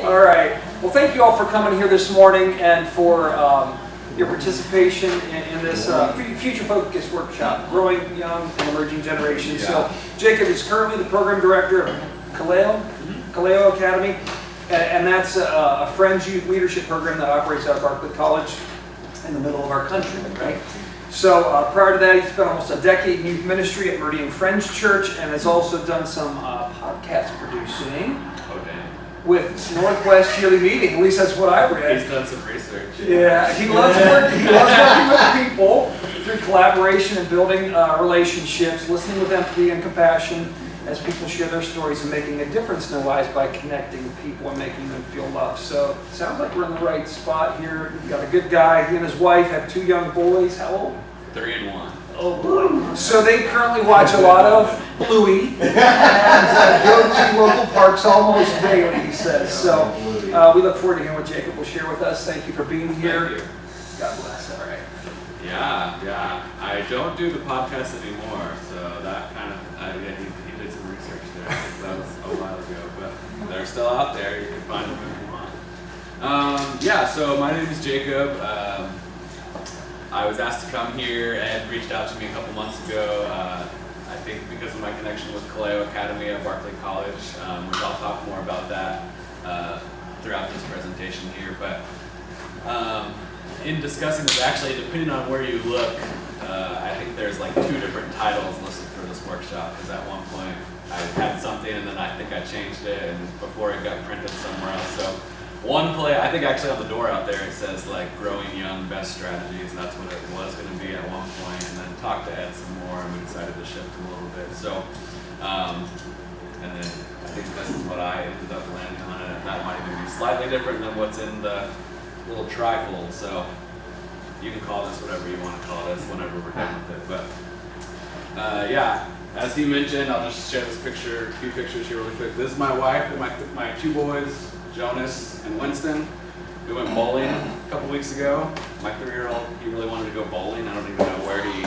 All right. Well, thank you all for coming here this morning and for your participation in this Future Focus workshop, Growing Young and Emerging Generations. So, Jacob is currently the program director of Kaleo Academy, and that's a Friends Youth Leadership program that operates out of Barclay College in the middle of our country, right? So prior to that, he spent almost a decade in youth ministry at Meridian Friends Church and has also done some podcast producing with Northwest Yearly Meeting. At least that's what I read. He's done some research. Yeah, he loves working with people through collaboration and building relationships, listening with empathy and compassion as people share their stories and making a difference in their lives by connecting people and making them feel loved. So it sounds like we're in the right spot here. We've got a good guy. He and his wife have 2 young boys. How old? 3 and 1. Oh boy. So they currently watch a lot of Bluey and go to local parks almost daily, he says. So we look forward to hearing what Jacob will share with us. Thank you for being here. Thank you. God bless. All right. Yeah. I don't do the podcast anymore, so that kind of, he did some research there. That was a while ago, but they're still out there. You can find them if you want. So my name is Jacob. I was asked to come here. Ed reached out to me a couple months ago. I think because of my connection with Kaleo Academy at Barclay College, which I'll talk more about that throughout this presentation here. But in discussing this, actually, depending on where you look, I think there's like 2 different titles listed for this workshop. Because at one point I had something and then I think I changed it, and before it got printed somewhere else. So I think actually on the door out there it says like Growing Young Best Strategies, and that's what it was going to be at one point, and then talked to Ed some more and we decided to shift a little bit. So, and then I think this is what I ended up landing on, and that might even be slightly different than what's in the little trifold. So you can call this whatever you want to call this whenever we're done with it. But as he mentioned, I'll just share this picture, a few pictures here really quick. This is my wife and my 2 boys, Jonas and Winston. We went bowling a couple weeks ago. My 3-year-old, he really wanted to go bowling. I don't even know where he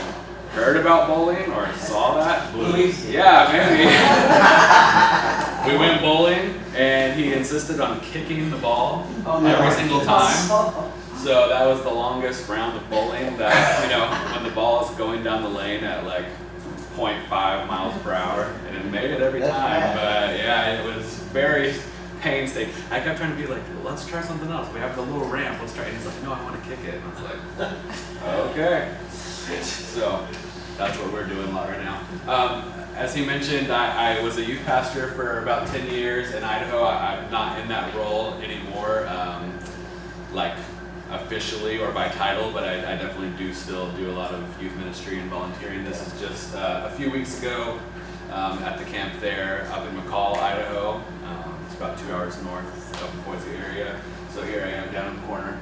heard about bowling or saw that. Blues? Yeah, maybe. We went bowling and he insisted on kicking the ball every single time. So that was the longest round of bowling that, when the ball is going down the lane at like 0.5 miles per hour, and it made it every time. But it was very painstaking. I kept trying to be like, let's try something else. We have the little ramp. Let's try. And he's like, no, I want to kick it. And I was like, okay. So that's what we're doing right now. As he mentioned, I was a youth pastor for about 10 years in Idaho. I'm not in that role anymore, like officially or by title, but I definitely do still do a lot of youth ministry and volunteering. This is just a few weeks ago at the camp there up in McCall, Idaho. It's about 2 hours north of the Boise area. So here I am down in the corner,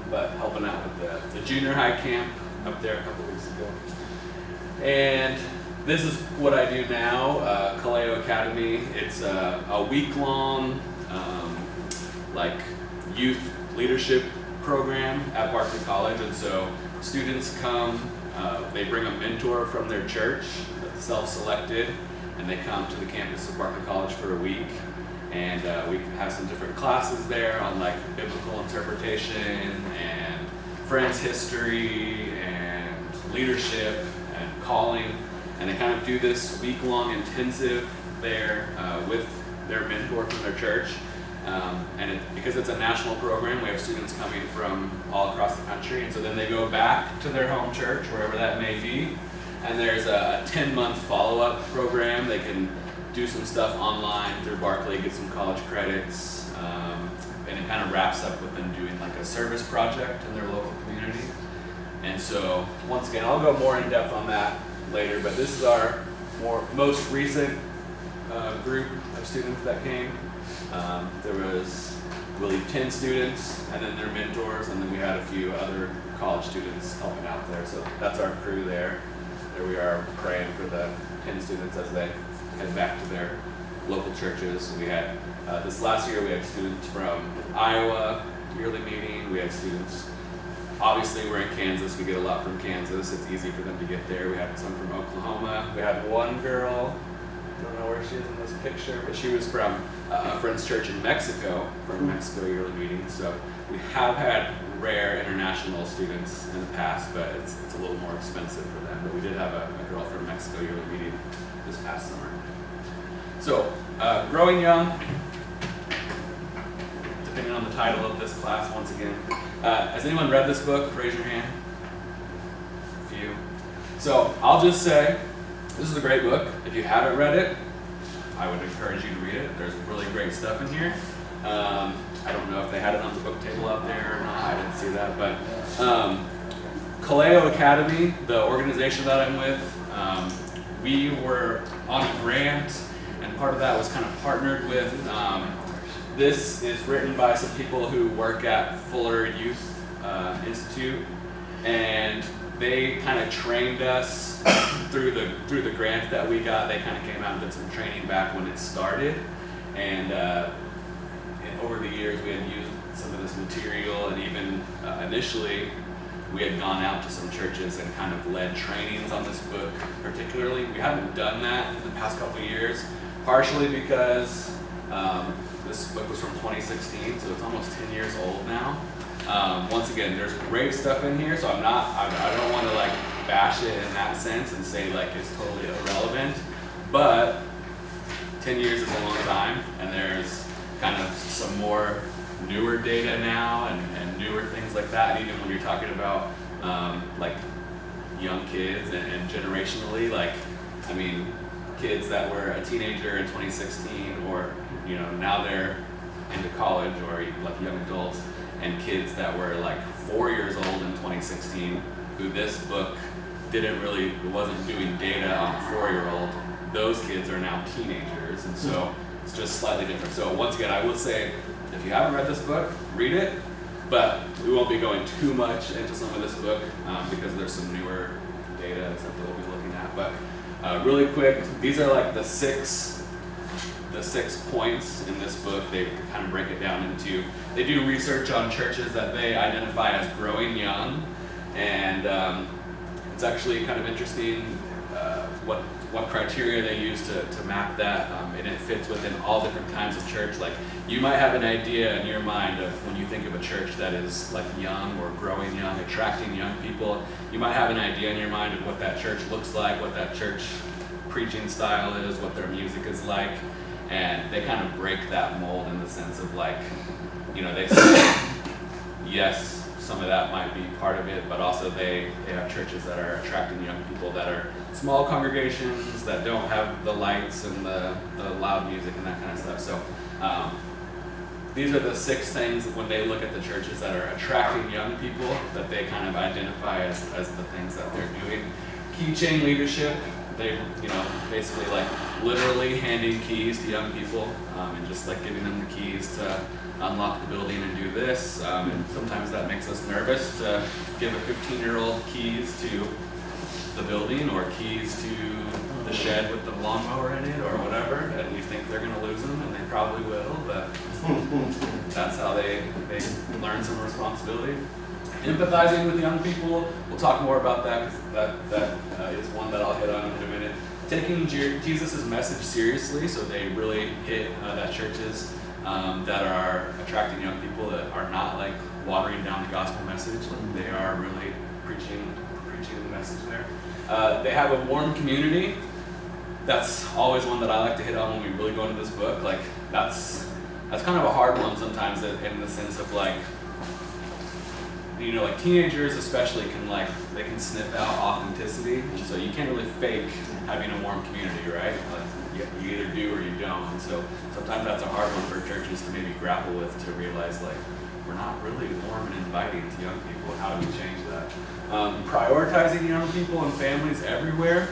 but helping out with the junior high camp up there a couple weeks ago. And this is what I do now, Kaleo Academy. It's a week-long youth leadership program at Barclay College, and so students come, they bring a mentor from their church, self-selected, and they come to the campus of Barclay College for a week, and we have some different classes there on like biblical interpretation and friends history and leadership and calling, and they kind of do this week-long intensive there with their mentor from their church. Because it's a national program, we have students coming from all across the country, and so then they go back to their home church, wherever that may be, and there's a 10-month follow-up program. They can do some stuff online through Barclay, get some college credits, and it kind of wraps up with them doing like a service project in their local community. And so, once again, I'll go more in depth on that later, but this is our most recent group of students that came. There was, I believe, 10 students, and then their mentors, and then we had a few other college students helping out there. So that's our crew there. There we are praying for the 10 students as they head back to their local churches. We had, this last year, we had students from Iowa, yearly meeting. We had students, obviously we're in Kansas. We get a lot from Kansas. It's easy for them to get there. We had some from Oklahoma. We had one girl I don't know where she is in this picture, but she was from a friend's church in Mexico for a Mexico yearly meeting. So we have had rare international students in the past, but it's a little more expensive for them. But we did have a girl from Mexico yearly meeting this past summer. So, Growing Young, depending on the title of this class, once again. Has anyone read this book? Raise your hand. A few. So, I'll just say, this is a great book. If you haven't read it, I would encourage you to read it. There's really great stuff in here. I don't know if they had it on the book table out there or not. I didn't see that, but Kaleo Academy, the organization that I'm with, we were on a grant, and part of that was kind of partnered with. This is written by some people who work at Fuller Youth Institute, and they kind of trained us through the grant that we got. They kind of came out and did some training back when it started, and over the years we had used some of this material, and even initially we had gone out to some churches and kind of led trainings on this book particularly. We haven't done that in the past couple of years, partially because this book was from 2016, so it's almost 10 years old now. Once again, there's great stuff in here, so I don't want to like bash it in that sense and say like it's totally irrelevant, but 10 years is a long time, and there's kind of some more newer data now and newer things like that. And even when you're talking about like young kids and generationally, like, I mean, kids that were a teenager in 2016, or now they're into college, or like young adults, and kids that were like 4 years old in 2016, who this book wasn't doing data on a 4-year-old. Those kids are now teenagers, and so it's just slightly different. So once again, I will say, if you haven't read this book, read it, but we won't be going too much into some of this book because there's some newer data and stuff that we'll be looking at. But really quick, these are like the six points in this book. They kind of break it down into, they do research on churches that they identify as growing young, and it's actually kind of interesting what criteria they use to map that, and it fits within all different kinds of church. Like, you might have an idea in your mind of when you think of a church that is like young or growing young, attracting young people, you might have an idea in your mind of what that church looks like, what that church preaching style is, what their music is like, and they kind of break that mold in the sense of like, they say, yes, some of that might be part of it, but also they have churches that are attracting young people that are small congregations that don't have the lights and the loud music and that kind of stuff. So these are the 6 things when they look at the churches that are attracting young people that they kind of identify as the things that they're doing. Keychain leadership, they basically like literally handing keys to young people and just like giving them the keys to unlock the building and do this, and sometimes that makes us nervous to give a 15-year-old keys to the building or keys to the shed with the lawnmower in it or whatever, and we think they're going to lose them, and they probably will, but that's how they learn some responsibility. Empathizing with young people, we'll talk more about that because that is one that I'll hit on in a minute. Taking Jesus' message seriously, so they really hit that churches that are attracting young people that are not like watering down the gospel message, like they are really preaching the message there. They have a warm community. That's always one that I like to hit on when we really go into this book. Like that's kind of a hard one sometimes in the sense of like, like teenagers especially they can sniff out authenticity, and so you can't really fake having a warm community, right? Like you either do or you don't, and so sometimes that's a hard one for churches to maybe grapple with, to realize like we're not really warm and inviting to young people. How do we change that? Prioritizing young people and families everywhere.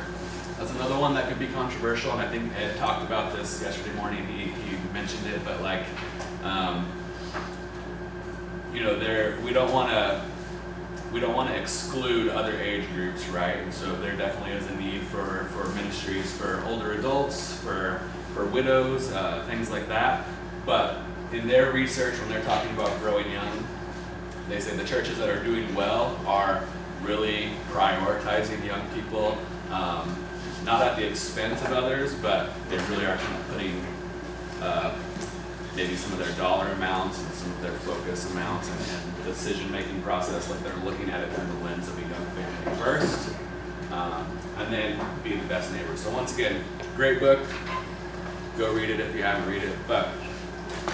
That's another one that could be controversial, and I think Ed talked about this yesterday morning. He mentioned it, but like, we don't want to exclude other age groups, right? And so there definitely is a need for ministries for older adults, for widows, things like that. But in their research, when they're talking about growing young, they say the churches that are doing well are really prioritizing young people. not at the expense of others, but they really are kind of putting maybe some of their dollar amounts and some of their focus amounts and decision-making process, like they're looking at it through the lens of a young family first, and then be the best neighbor. So once again, great book. Go read it if you haven't read it. But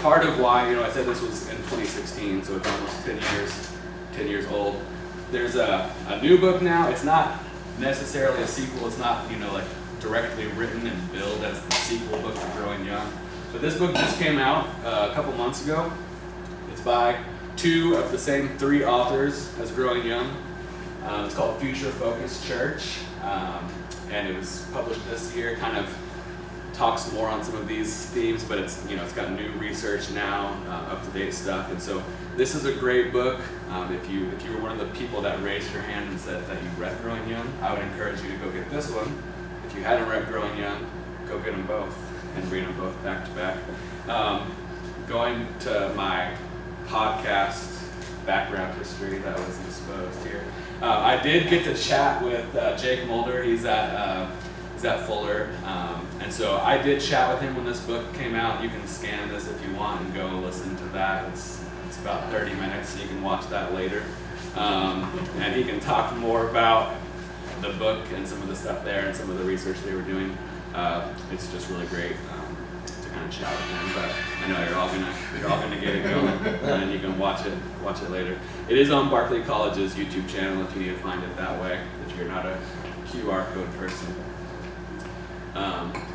part of why, I said this was in 2016, so it's almost 10 years old. There's a new book now. It's not necessarily a sequel. It's not, like directly written and billed as the sequel book to Growing Young. But this book just came out a couple months ago. It's by 2 of the same 3 authors as Growing Young. It's called Future Focused Church, and it was published this year. Kind of talks more on some of these themes, but it's it's got new research now, up-to-date stuff, and so this is a great book. If you were one of the people that raised your hand and said that you read Growing Young, I would encourage you to go get this one. If you hadn't read Growing Young, go get them both and read them both back to back. Going to my podcast background history that was exposed here, I did get to chat with Jake Mulder. He's at Fuller, and so I did chat with him when this book came out. You can scan this if you want and go listen to that. It's about 30 minutes, so you can watch that later. And he can talk more about the book and some of the stuff there and some of the research they were doing. It's just really great to kind of chat with him. But I know you're all gonna get it going, and then you can watch it later. It is on Barclay College's YouTube channel if you need to find it that way, if you're not a QR code person.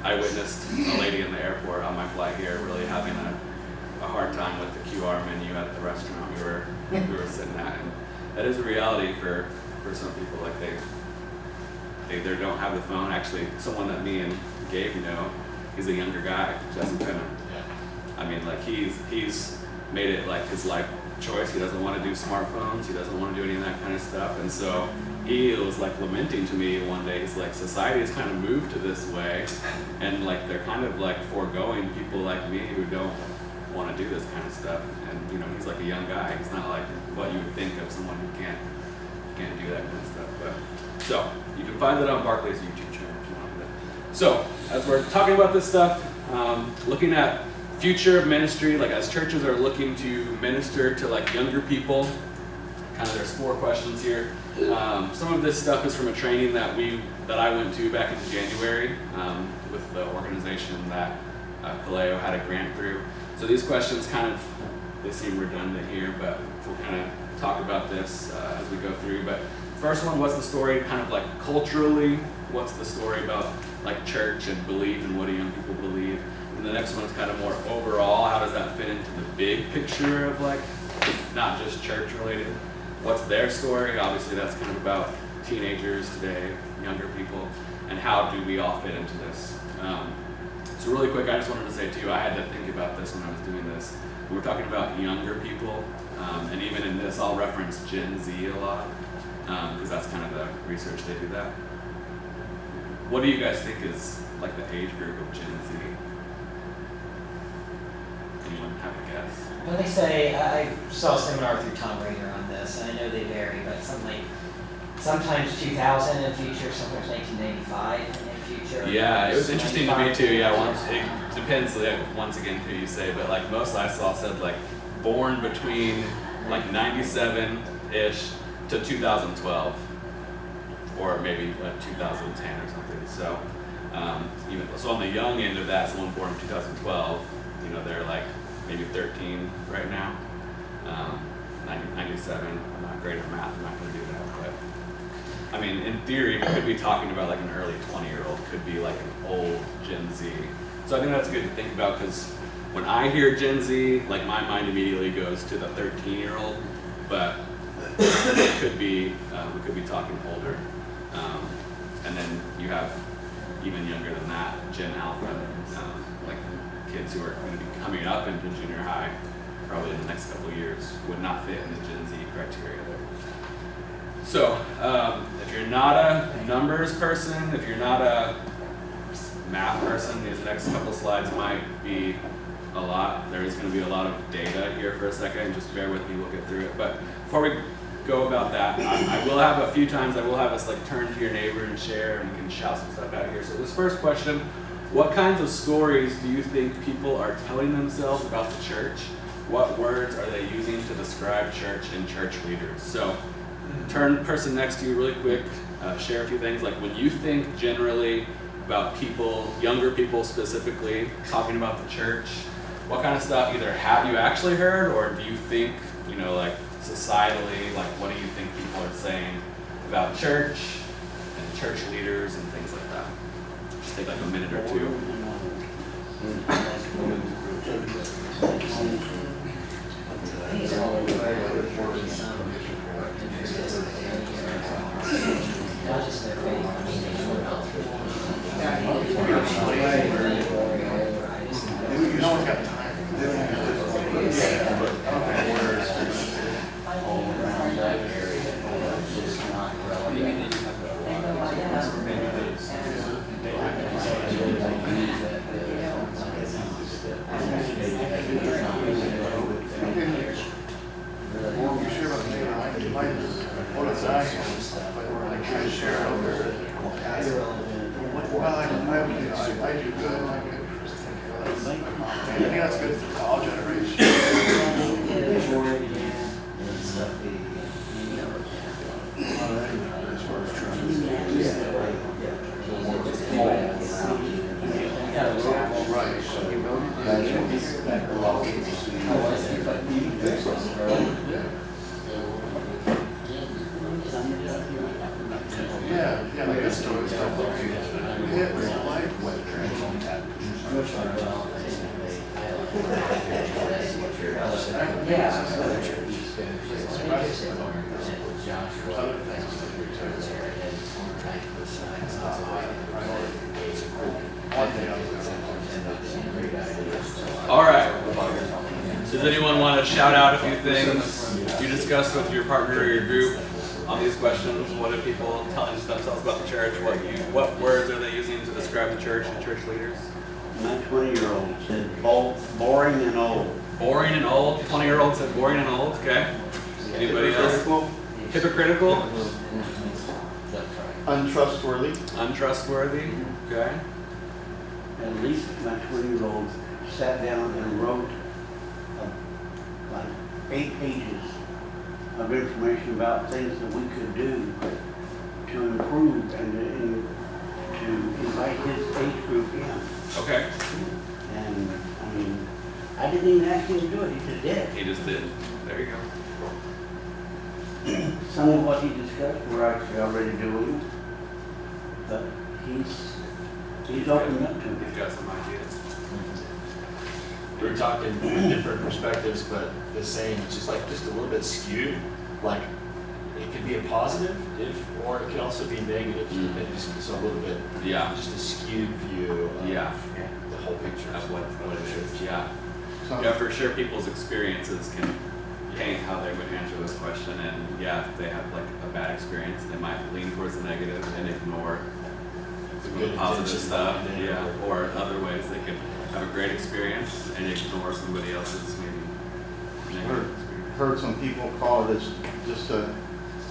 I witnessed a lady in the airport on my flight here really having a hard time with the QR menu at the restaurant we were sitting at, and that is a reality for some people. Like they either don't have the phone. Actually, someone that me and Gabe know, he's a younger guy, Justin Penham. I mean, like he's made it like his life choice. He doesn't want to do smartphones. He doesn't want to do any of that kind of stuff, and so he was like lamenting to me one day. He's like, society has kind of moved to this way, and like they're kind of like foregoing people like me who don't want to do this kind of stuff. And he's like a young guy. He's not like what you would think of someone who can't do that kind of stuff. But so you can find it on Barclay's YouTube channel if you want to. So as we're talking about this stuff, looking at future of ministry, like as churches are looking to minister to like younger people, kind of there's 4 questions here. Some of this stuff is from a training that I went to back in January with the organization that Kaleo had a grant through. So these questions they seem redundant here, but we'll kind of talk about this as we go through. But first one, what's the story kind of like culturally? What's the story about like church and belief and what do young people believe? And the next one is kind of more overall. How does that fit into the big picture of like not just church related? What's their story? Obviously that's kind of about teenagers today, younger people, and how do we all fit into this? So really quick, I just wanted to say too, I had to think about this when I was doing this. We were talking about younger people, and even in this I'll reference Gen Z a lot, because that's kind of the research they do that. What do you guys think is like the age group of Gen Z? Anyone have a guess? When they say, I saw a seminar through Tom Rainer on this, and I know they vary, but sometimes 2000 in future, sometimes 1995 in future. Yeah, it was interesting to me too. Yeah, it depends once again who you say, but like most I saw said like born between like 97-ish to 2012, or maybe 2010 or something. So so on the young end of that, someone born in 2012, they're like maybe 13 right now. 97. I'm not great at math. I'm not going to do that, but. I mean, in theory, we could be talking about like an early 20-year-old, could be like an old Gen Z. So I think that's good to think about, because when I hear Gen Z, like my mind immediately goes to the 13-year-old, but it could be, we could be talking older. And then you have even younger than that, Gen Alpha, like kids who are going to be coming up into junior high, probably in the next couple of years, would not fit in the Gen Z criteria there. So, if you're not a numbers person, if you're not a math person, these next couple slides might be a lot. There is going to be a lot of data here for a second. Just bear with me, we'll get through it. But before we go about that. I will have a few times, I will have us like turn to your neighbor and share, and we can shout some stuff out here. So this first question, what kinds of stories do you think people are telling themselves about the church? What words are they using to describe church and church leaders? So turn the person next to you really quick, share a few things. Like when you think generally about people, younger people specifically, talking about the church, what kind of stuff either have you actually heard, or do you think, you know, like societally, like what do you think people are saying about church and church leaders and things like that? Just take like a minute or two. No one's got time. I do good. I think that's good for all generations. Yeah, like this story is like, it was like what All right. Does anyone want to shout out a few things you discussed with your partner or your group on these questions? What are people telling themselves about the church? What words are they using to describe the church and church leaders? My 20-year-old said boring and old. Boring and old. 20-year-old said boring and old. Okay. Anybody else? Hypocritical. untrustworthy. Untrustworthy. Okay. At least my 20-year-old sat down and wrote like 8 pages of information about things that we could do to improve and to invite his age group in. Okay. And I mean, I didn't even ask him to do it, he just did. He just did. There you go. Some of what he discussed we're actually already doing, but he's opened up to me. He's got some ideas. We were talking different perspectives, but the same. It's just like just a little bit skewed. Like it could be a positive, or it could also be negative. And just so a little bit, Yeah. just a skewed view of Yeah. the whole picture. That's what it is. Yeah. So, Yeah, for sure people's experiences can paint how they would answer this question, and yeah, if they have like a bad experience, they might lean towards the negative and ignore some of the Good positive intention. stuff. Yeah. Or other ways they can have a great experience and ignore somebody else's maybe negative experience. heard some people call this just a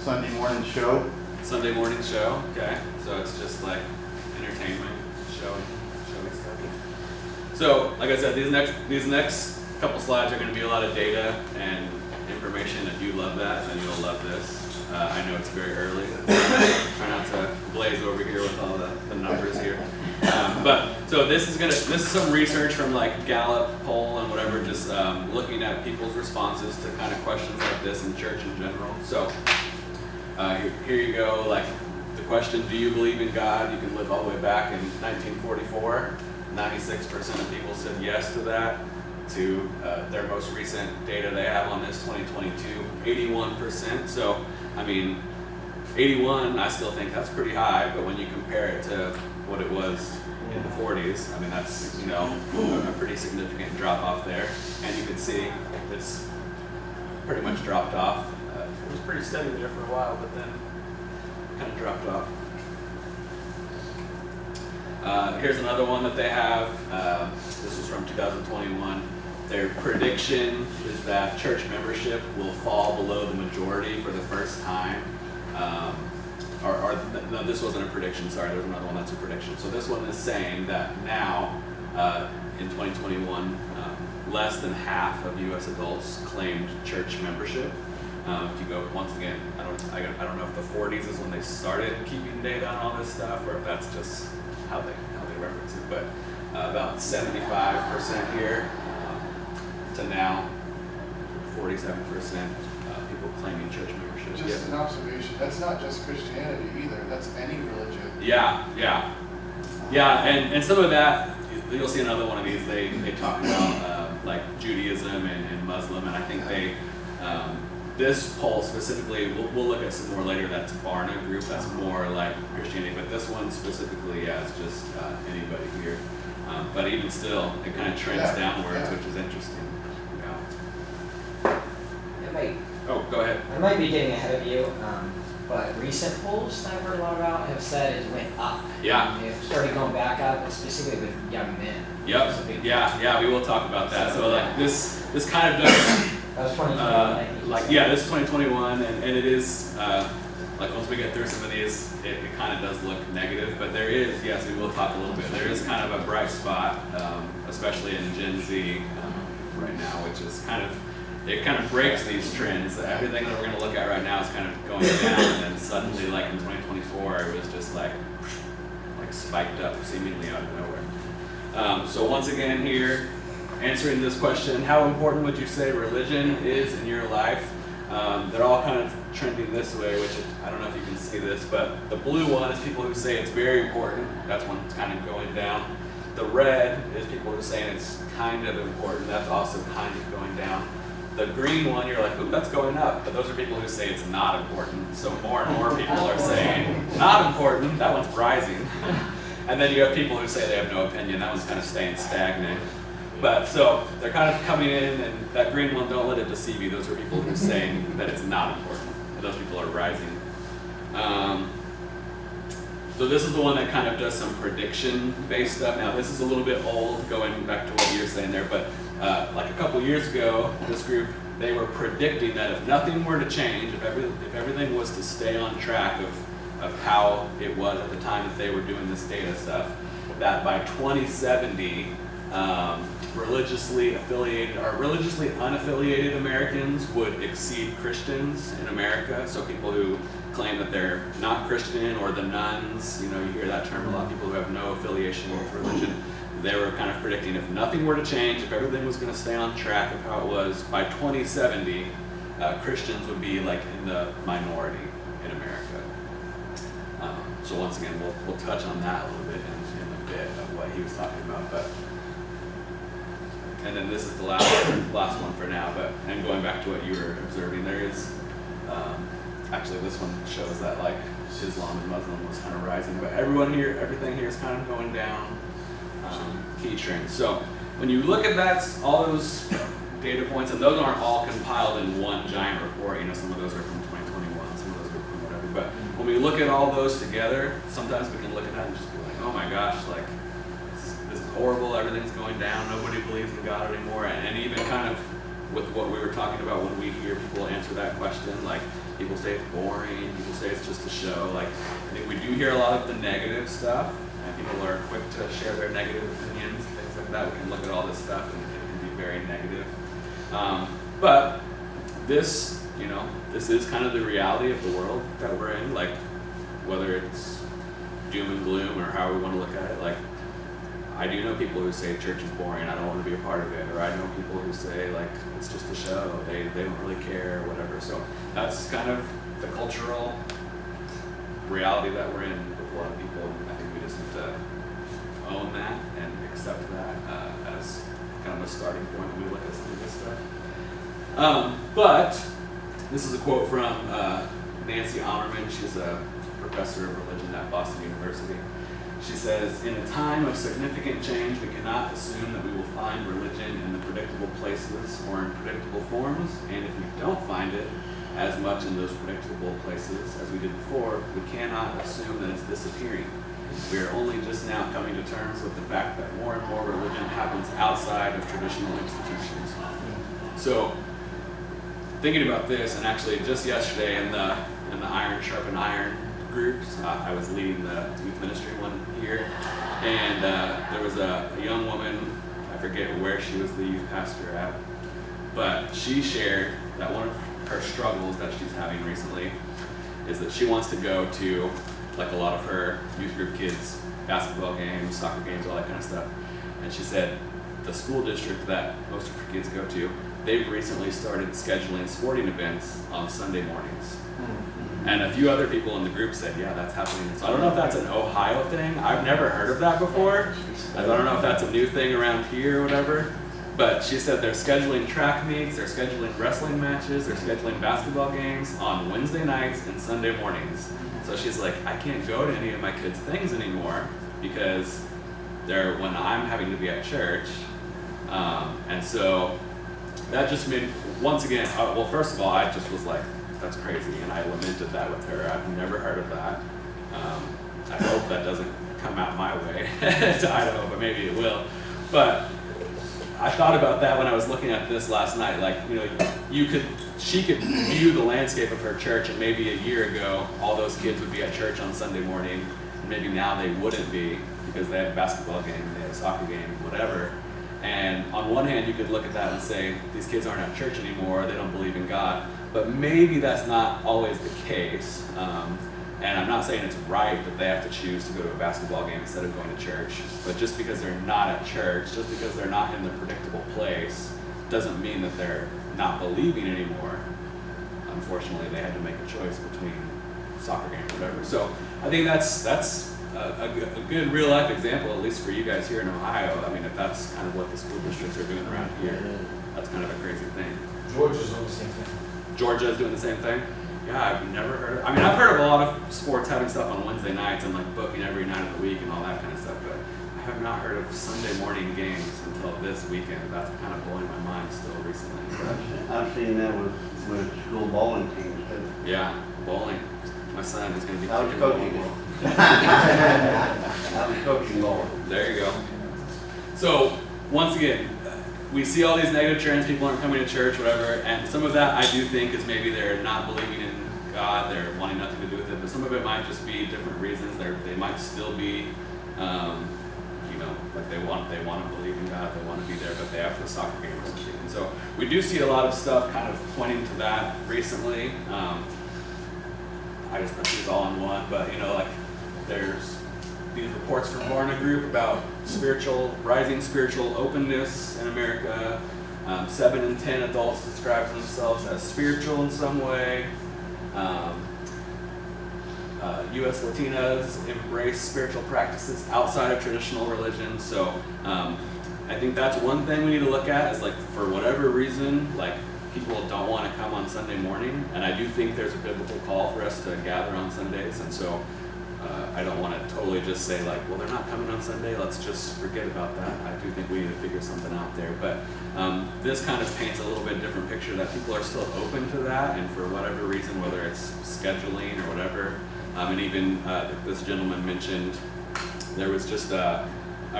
Sunday morning show. Sunday morning show, okay, so it's just like entertainment, showing stuff. So, like I said, these next couple slides are going to be a lot of data and information. If you love that, then you'll love this. I know it's very early. Try not to blaze over here with all the numbers here. But so this is some research from like Gallup poll and whatever, just looking at people's responses to kind of questions like this in church in general. So here you go, like the question, do you believe in God? You can look all the way back in 1944. 96% of people said yes to that. To their most recent data they have on this, 2022, 81%. So, I mean, 81, I still think that's pretty high, but when you compare it to what it was in the 40s, I mean, that's, you know, a pretty significant drop off there. And you can see it's pretty much dropped off. It was pretty steady there for a while, but then kind of dropped off. Here's another one that they have. This was from 2021. their prediction is that church membership will fall below the majority for the first time. No, this wasn't a prediction, sorry, there's another one that's a prediction. So this one is saying that now, in 2021, less than half of U.S. adults claimed church membership. If you go, once again, I don't know if the 40s is when they started keeping data on all this stuff, or if that's just how they reference it, but about 75% here to now 47% people claiming church membership. Just an observation, that's not just Christianity either, that's any religion. Yeah, and some of that, you'll see another one of these, they talk about like Judaism and Muslim, and I think they, this poll specifically, we'll look at some more later, that's Barna group, that's more like Christianity, but this one specifically is just anybody here. But even still, it kind of trends downwards, which is interesting. Oh, go ahead. I might be getting ahead of you, but recent polls that I've heard a lot about have said it went up. Yeah. It started going back up, specifically with young men. Yep. Yeah, we will talk about that. So like this kind of does. That was 2021. This is 2021, and it is like once we get through some of these, it kind of does look negative. But there is, yes, we will talk a little bit. There is kind of a bright spot, especially in Gen Z right now, which is it kind of breaks these trends. Everything that we're going to look at right now is kind of going down, and then suddenly, like in 2024, it was just like spiked up seemingly out of nowhere. So once again here, answering this question, how important would you say religion is in your life? They're all kind of trending this way, which I don't know if you can see this, but the blue one is people who say it's very important. That's one that's kind of going down. The red is people who are saying it's kind of important. That's also kind of going down. The green one, you're like, ooh, that's going up. But those are people who say it's not important. So more and more people are saying, not important, that one's rising. And then you have people who say they have no opinion, that one's kind of staying stagnant. But so they're kind of coming in, and that green one, don't let it deceive you. Those are people who are saying that it's not important. And those people are rising. So this is the one that kind of does some prediction-based stuff. Now this is a little bit old, going back to what you were saying there, but like a couple years ago, this group, they were predicting that if nothing were to change, if everything was to stay on track of how it was at the time that they were doing this data stuff, that by 2070, religiously affiliated or religiously unaffiliated Americans would exceed Christians in America. So people who claim that they're not Christian, or the nuns, you hear that term a lot, people who have no affiliation with religion. They were kind of predicting if nothing were to change, if everything was going to stay on track of how it was, by 2070, Christians would be like in the minority in America. So once again, we'll touch on that a little bit in a bit of what he was talking about. But and then this is the last one for now. And going back to what you were observing, there is actually this one shows that like Islam and Muslim was kind of rising, but everything here is kind of going down. Key trends. So when you look at that, all those data points, and those aren't all compiled in one giant report. Some of those are from 2021, some of those are from whatever. But when we look at all those together, sometimes we can look at that and just be like, oh my gosh, like this is horrible. Everything's going down. Nobody believes in God anymore. And even kind of with what we were talking about when we hear people answer that question, like people say it's boring, people say it's just a show. Like I think we do hear a lot of the negative stuff. And people are quick to share their negative opinions, things like that. We can look at all this stuff and it can be very negative. But this, this is kind of the reality of the world that we're in. Like whether it's doom and gloom or how we want to look at it. Like I do know people who say church is boring, I don't want to be a part of it. Or I know people who say like it's just a show, they don't really care or whatever. So that's kind of the cultural reality that we're in with a lot of people. I think we just need to own that and accept that as kind of a starting point when we look at some of this stuff. But this is a quote from Nancy Ammerman. She's a professor of religion at Boston University. She says, in a time of significant change, we cannot assume that we will find religion in the predictable places or in predictable forms, and if we don't find it, as much in those predictable places as we did before, we cannot assume that it's disappearing. We are only just now coming to terms with the fact that more and more religion happens outside of traditional institutions. So, thinking about this, and actually just yesterday in the Iron Sharpen Iron groups, I was leading the youth ministry one here, and there was a young woman, I forget where she was the youth pastor at, but she shared that one of her struggles that she's having recently is that she wants to go to, like a lot of her youth group kids, basketball games, soccer games, all that kind of stuff. And she said the school district that most of her kids go to, they've recently started scheduling sporting events on Sunday mornings. And a few other people in the group said, yeah, that's happening. So I don't know if that's an Ohio thing. I've never heard of that before. I don't know if that's a new thing around here or whatever. But she said they're scheduling track meets, they're scheduling wrestling matches, they're scheduling basketball games on Wednesday nights and Sunday mornings. So she's like, I can't go to any of my kids' things anymore because they're when I'm having to be at church. And so that just made, once again, well, first of all, I just was like, that's crazy, and I lamented that with her. I've never heard of that. I hope that doesn't come out my way to Idaho, but maybe it will. But I thought about that when I was looking at this last night. Like, you know, she could view the landscape of her church, and maybe a year ago, all those kids would be at church on Sunday morning, and maybe now they wouldn't be because they have a basketball game, they have a soccer game, whatever. And on one hand, you could look at that and say, these kids aren't at church anymore, they don't believe in God. But maybe that's not always the case. And I'm not saying it's right that they have to choose to go to a basketball game instead of going to church. But just because they're not at church, just because they're not in the predictable place, doesn't mean that they're not believing anymore. Unfortunately, they had to make a choice between soccer game or whatever. So I think that's a good real life example, at least for you guys here in Ohio. I mean, if that's kind of what the school districts are doing around here, that's kind of a crazy thing. Georgia's doing the same thing. Georgia is doing the same thing? Yeah, I've never heard of, I mean, I've heard of a lot of sports having stuff on Wednesday nights and like booking every night of the week and all that kind of stuff, but I have not heard of Sunday morning games until this weekend. That's kind of blowing my mind still recently. But I've seen that with school bowling teams too. yeah, bowling. My son is going to be I was kicking coaching bowling. I was coaching bowling. There you go. So, once again, we see all these negative trends, people aren't coming to church, whatever, and some of that I do think is maybe they're not believing in God, they're wanting nothing to do with it, but some of it might just be different reasons. They might still be, you know, like they want to believe in God, they want to be there, but they have the soccer game or something. And so we do see a lot of stuff kind of pointing to that recently. I just put these all in one, but you know, like there's these reports from Barna Group about rising spiritual openness in America. 7 in 10 adults describe themselves as spiritual in some way. U.S. Latinas embrace spiritual practices outside of traditional religion. So I think that's one thing we need to look at is like for whatever reason, like people don't want to come on Sunday morning. And I do think there's a biblical call for us to gather on Sundays. And so I don't want to totally just say like, well, they're not coming on Sunday, let's just forget about that. I do think we need to figure something out there. But this kind of paints a little bit different picture that people are still open to that, and for whatever reason, whether it's scheduling or whatever. And even this gentleman mentioned there was just a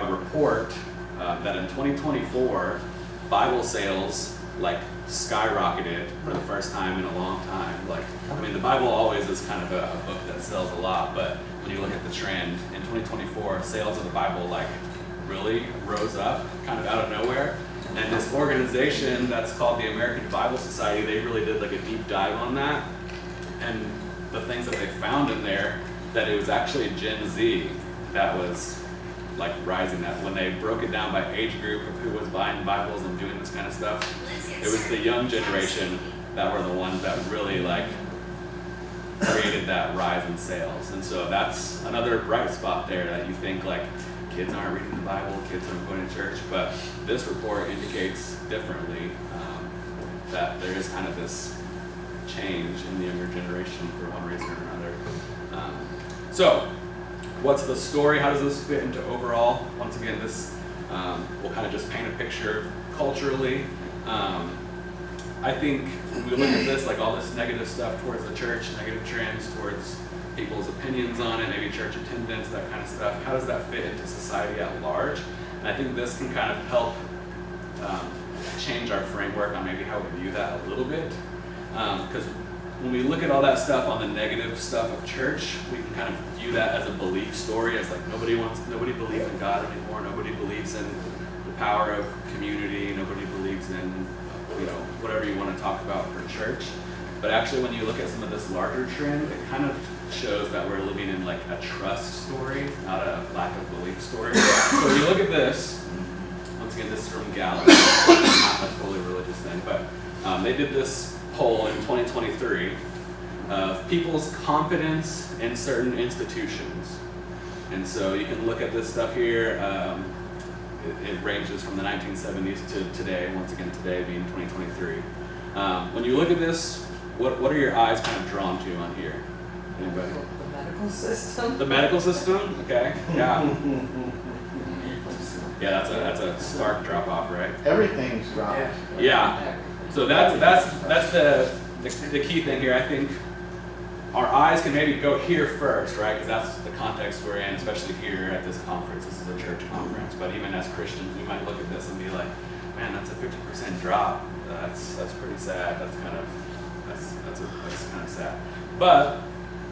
report that in 2024, Bible sales like skyrocketed for the first time in a long time. Like, I mean, the Bible always is kind of a book that sells a lot, but when you look at the trend, in 2024, sales of the Bible like really rose up kind of out of nowhere. And this organization that's called the American Bible Society, they really did like a deep dive on that. And the things that they found in there, that it was actually Gen Z that was like rising. That when they broke it down by age group of who was buying Bibles and doing this kind of stuff, it was the young generation that were the ones that really like created that rise in sales. And so that's another bright spot there that you think like kids aren't reading the Bible, kids aren't going to church, but this report indicates differently that there is kind of this change in the younger generation for one reason or another. So what's the story? How does this fit into overall? Once again, this will kind of just paint a picture culturally. I think when we look at this, like all this negative stuff towards the church, negative trends towards people's opinions on it, maybe church attendance, that kind of stuff, how does that fit into society at large? And I think this can kind of help change our framework on maybe how we view that a little bit. Because when we look at all that stuff on the negative stuff of church, we can kind of view that as a belief story, as like nobody believes in God anymore, nobody believes in the power of community, nobody believes in, you know, whatever you want to talk about for church. But actually when you look at some of this larger trend, it kind of shows that we're living in like a trust story, not a lack of belief story. So when you look at this, once again, this is from Gallup, not a totally religious thing, but they did this poll in 2023 of people's confidence in certain institutions. And so you can look at this stuff here. It ranges from the 1970s to today, once again today being 2023. When you look at this, what are your eyes kind of drawn to on here? Anybody? The medical system. The medical system? Okay, yeah. Yeah, that's a stark drop off, right? Everything's dropped. Yeah. So that's the key thing here. I think our eyes can maybe go here first, right? Because that's the context we're in, especially here at this conference. This is a church conference. But even as Christians, we might look at this and be like, man, that's a 50% drop. That's pretty sad. That's kind of sad. But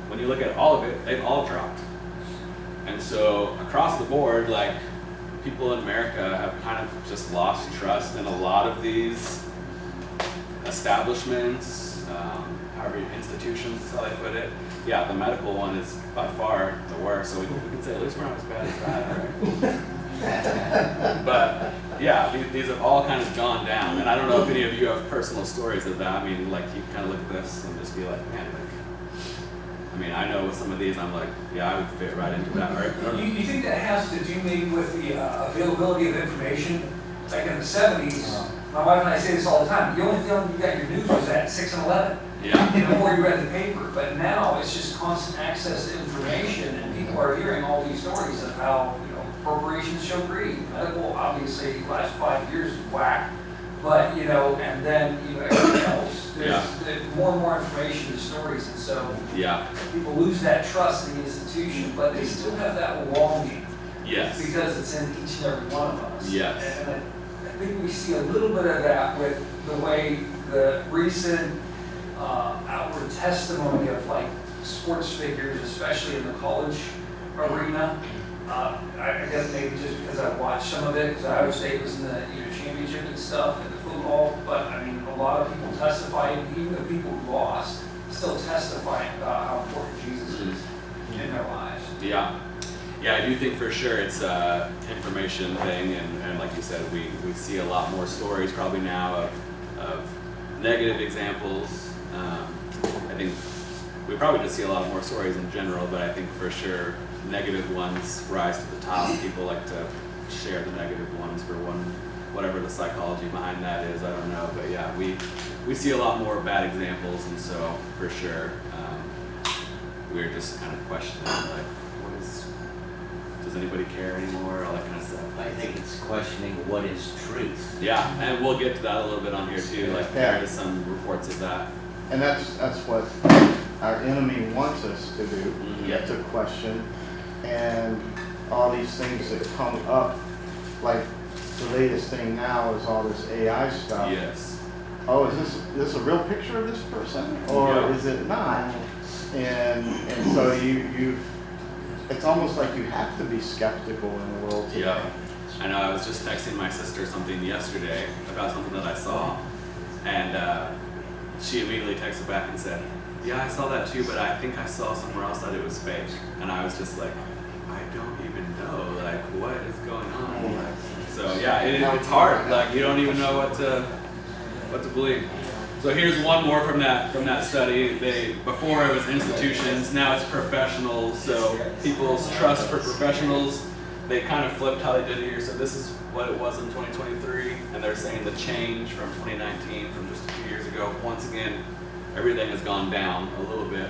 when you look at all of it, they've all dropped. And so across the board, like people in America have kind of just lost trust in a lot of these establishments, however institutions is how they put it. Yeah, the medical one is by far the worst, so we can say at least we're not as bad as that, right? But yeah, these have all kind of gone down, and I don't know if any of you have personal stories of that. I mean, like you kind of look at this and just be like, man, like, I mean, I know with some of these, I'm like, yeah, I would fit right into that, right? You think that has to do maybe with the availability of information? Like in the 70s, my wife and I say this all the time, the only thing you got your news was at 6 and 11. Yeah. You know, or you read the paper. But now it's just constant access to information, and people are hearing all these stories of how, you know, corporations show greed. Medical, obviously, the last 5 years is whack. But, you know, and then, you know, everything else. There's more and more information and stories, and so people lose that trust in the institution, but they still have that longing. Yes. Because it's in each and every one of us. Yes. And I think we see a little bit of that with the way the recent outward testimony of like sports figures, especially in the college arena. I guess maybe just because I watched some of it, because Iowa State was in the championship and stuff in the football. But I mean, a lot of people testifying, even the people who lost, still testifying about how important Jesus is in their lives. Yeah. Yeah, I do think for sure it's an information thing, and like you said, we see a lot more stories probably now of negative examples. I think we probably just see a lot more stories in general, but I think for sure negative ones rise to the top. People like to share the negative ones for whatever the psychology behind that is, I don't know. But yeah, we see a lot more bad examples, and so for sure we're just kind of questioning like, does anybody care anymore, all that kind of stuff. I think it's questioning what is truth. Yeah, and we'll get to that a little bit on here too, like there is some reports of that. And that's what our enemy wants us to do, to question. And all these things that come up, like the latest thing now is all this AI stuff. Yes. Oh, is this a real picture of this person? Or is it not? And so it's almost like you have to be skeptical in the world today. Yeah. I know, I was just texting my sister something yesterday about something that I saw, and she immediately texted back and said, yeah, I saw that too, but I think I saw somewhere else that it was fake. And I was just like, I don't even know, like, what is going on? Like, so yeah, it's hard. Like, you don't even know what to believe. So here's one more from that study. Before it was institutions, now it's professionals. So people's trust for professionals, they kind of flipped how they did it here. So this is what it was in 2023, and they're saying the change from 2019, from just a few years ago. Once again, everything has gone down a little bit.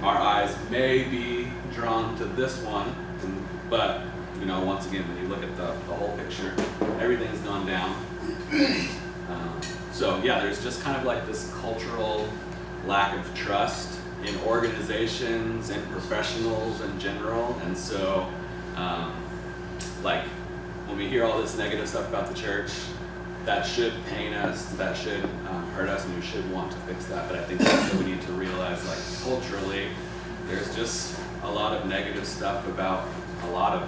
Our eyes may be drawn to this one, but once again, when you look at the whole picture, everything's gone down. So yeah, there's just kind of like this cultural lack of trust in organizations and professionals in general. And so, like, when we hear all this negative stuff about the church, that should pain us, that should hurt us, and we should want to fix that. But I think also we need to realize, like, culturally, there's just a lot of negative stuff about a lot of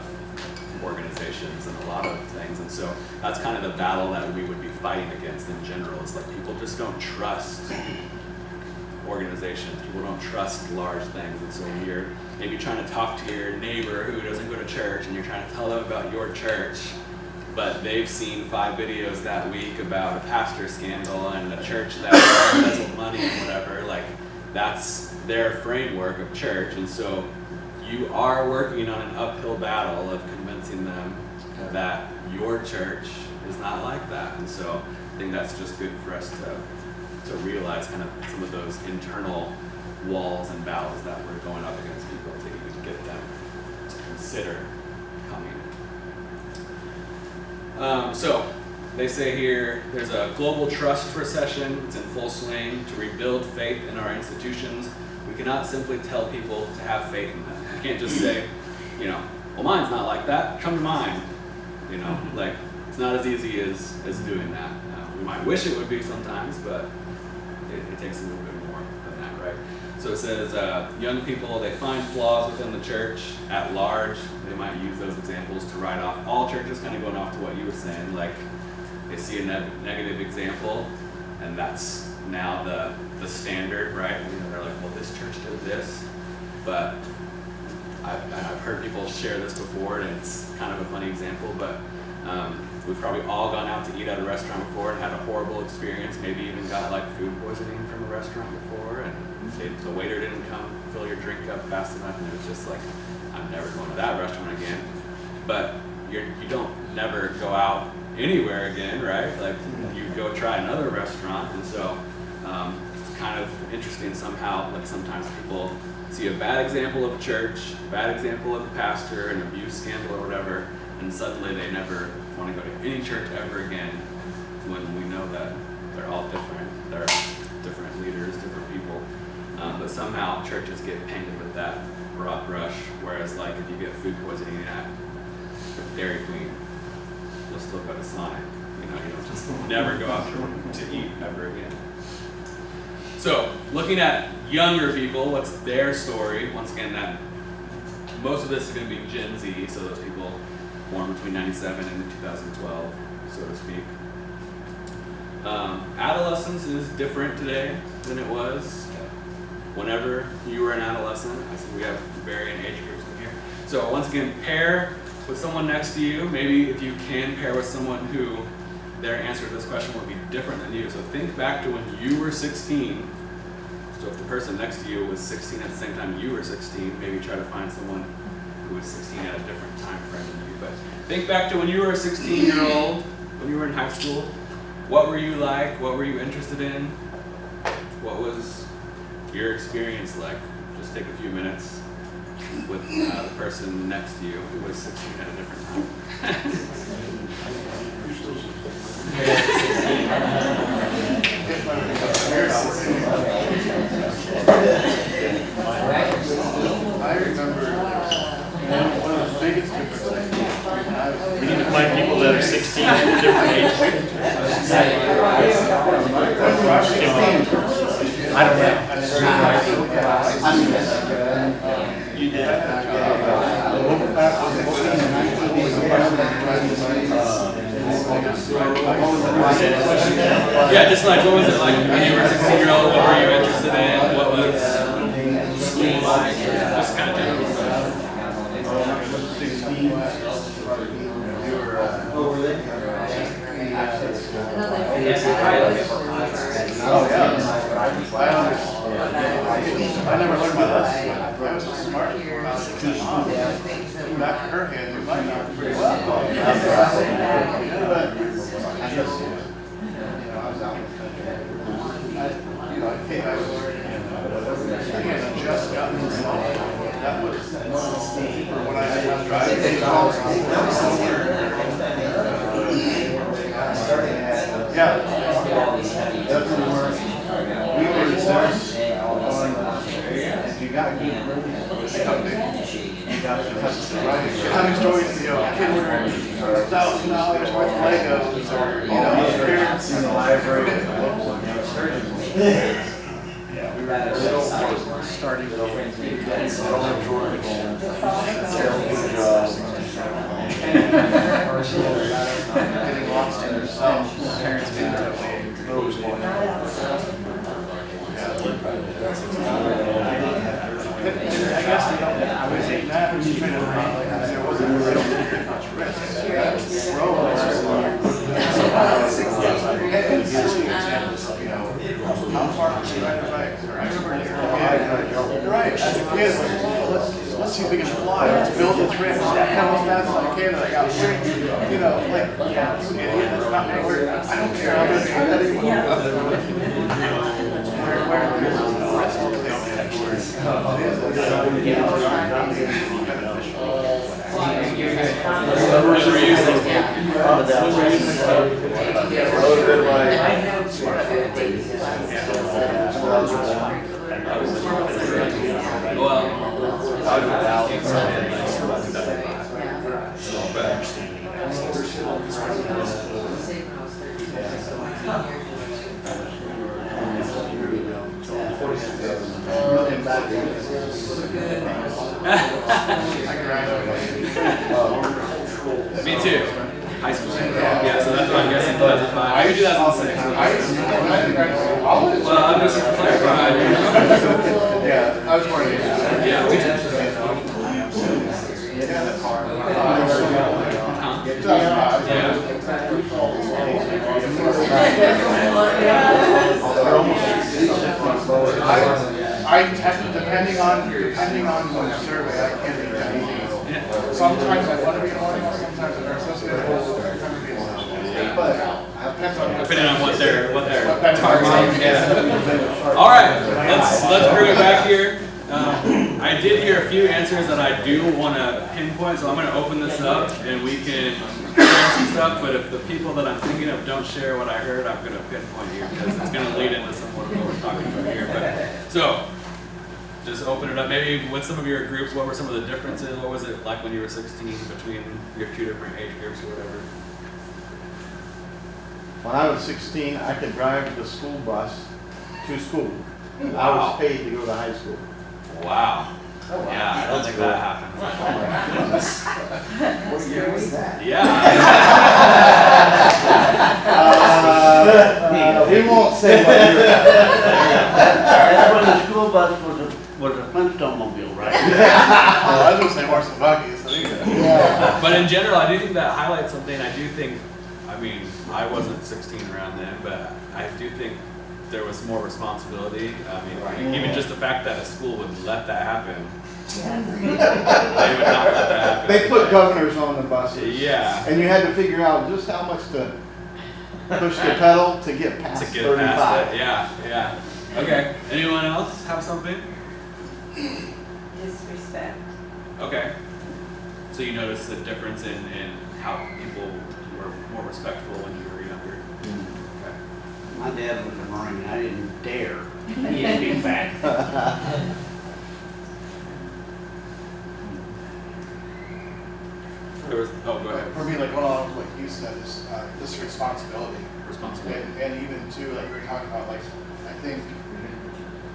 organizations and a lot of things. And so that's kind of the battle that we would be fighting against in general. Is like people just don't trust organizations. People don't trust large things. And so when you're maybe trying to talk to your neighbor who doesn't go to church and you're trying to tell them about your church, but they've seen 5 videos that week about a pastor scandal and a church that embezzled money and whatever, like that's their framework of church. And so you are working on an uphill battle of convincing them that your church is not like that. And so I think that's just good for us to realize kind of some of those internal walls and battles that we're going up against people to even get them to consider coming. So they say here, there's a global trust recession. It's in full swing. To rebuild faith in our institutions, we cannot simply tell people to have faith in them. You can't just say, well, mine's not like that, come to mine. Like, it's not as easy as doing that. We might wish it would be sometimes, but it takes a little bit more than that, right? So it says, young people, they find flaws within the church at large. They might use those examples to write off all churches, kind of going off to what you were saying. Like, they see a negative example, and that's now the standard, right? They're like, well, this church did this, but I've heard people share this before, and it's kind of a funny example, but we've probably all gone out to eat at a restaurant before and had a horrible experience, maybe even got like food poisoning from a restaurant before, and the waiter didn't come fill your drink up fast enough, and it was just like, I'm never going to that restaurant again. But you don't never go out anywhere again, right? Like, you go try another restaurant. And so it's kind of interesting somehow, like sometimes people see a bad example of a church, bad example of a pastor, an abuse scandal or whatever, and suddenly they never want to go to any church ever again, when we know that they're all different. They're different leaders, different people. But somehow churches get painted with that broad brush, whereas like if you get food poisoning at Dairy Queen, you'll still go to Sonic. You don't just never go out to eat ever again. So looking at younger people, what's their story? Once again, that most of this is going to be Gen Z, so those people born between 97 and 2012, so to speak. Adolescence is different today than it was whenever you were an adolescent. I see we have varying age groups in here. So once again, pair with someone next to you. Maybe if you can pair with someone who their answer to this question will be different than you. So think back to when you were 16. So if the person next to you was 16 at the same time you were 16, maybe try to find someone who was 16 at a different time frame than you. But think back to when you were a 16-year-old, when you were in high school. What were you like? What were you interested in? What was your experience like? Just take a few minutes with the person next to you who was 16 at a different time. I remember one of the biggest differences. We need to find people that are 16 at different ages. I don't know. You did. Yeah, just like, what was it like when you were a 16-year-old? What were you interested in? What was school like? Just kind of general stuff. Oh, yeah. I never learned my lesson. I was just smart. Back in her hand, it might not be pretty well. I had just gotten involved. That was when I was driving. Yeah. There's- And all these If you got good Having stories, kid ordering $1,000 worth of Legos, or, parents in the library. starting getting lost in themselves, parents being that way. I guess they don't, I was saying that, but you made it right, like, there wasn't, they don't take much risk. And silly examples, how far can you ride a bike? Or I remember as a kid, right, as a kid, let's see if we can fly, let's build this ramp, how fast I can, and I got wings, like, you idiot, that's not gonna work. I don't care, I'm gonna try that anymore. Where there's no risk, they don't have to worry. Me too. High school. Yeah, so that's what I'm guessing. 2005. I usually 2006. Well, I'm just clarifying. Yeah, I was born in Yeah, we did. Depending on the survey, I can't think of anything. Sometimes I want to be an audience, sometimes I'm associated with but Depending on what they're targeting. Yeah. All right, let's bring it back here. I did hear a few answers that I do want to pinpoint, so I'm going to open this up and we can share some stuff. But if the people that I'm thinking of don't share what I heard, I'm going to pinpoint here because it's going to lead into some more of what we're talking about here. But so. Just open it up. Maybe with some of your groups, what were some of the differences? What was it like when you were 16 between your two different age groups or whatever? When I was 16, I could drive the school bus to school. I Wow. was paid to go to high school. Wow. Yeah, I don't think that happened. What year was that? Yeah. We won't say what year. That's when the school bus was a Flintstone mobile, right? I was going to say horse and buggy, so you Yeah. But in general, I do think that highlights something. I do think, I mean, I wasn't 16 around then, but I do think there was more responsibility. I mean, even just the fact that a school would let that happen. They would not let that happen. They put governors on the buses. Yeah. And you had to figure out just how much to push the pedal to get past To get 35. past it. Yeah, yeah. Okay. Anyone else have something? Disrespect. Okay. So you noticed the difference in how people were more respectful when you were younger. Okay. My dad was a Marine, I didn't dare speak back. There was, oh, go ahead. For me, like one of what you said is this responsibility. Responsibility. And even too, like we were talking about, like I think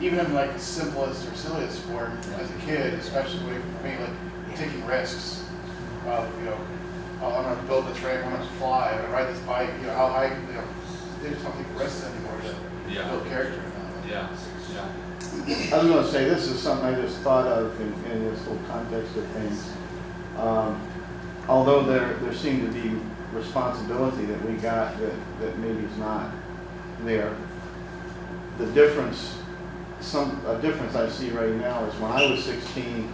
even in like the simplest or silliest form as a kid, especially for me, like taking risks. Oh, I'm gonna build this ramp, I'm gonna fly, I'm gonna ride this bike, how high, they just don't take risks anymore to build character in that way. Yeah. Yeah. I was going to say, this is something I just thought of in this whole context of things. Although there seemed to be responsibility that we got that maybe is not there, the difference, a difference I see right now is when I was 16,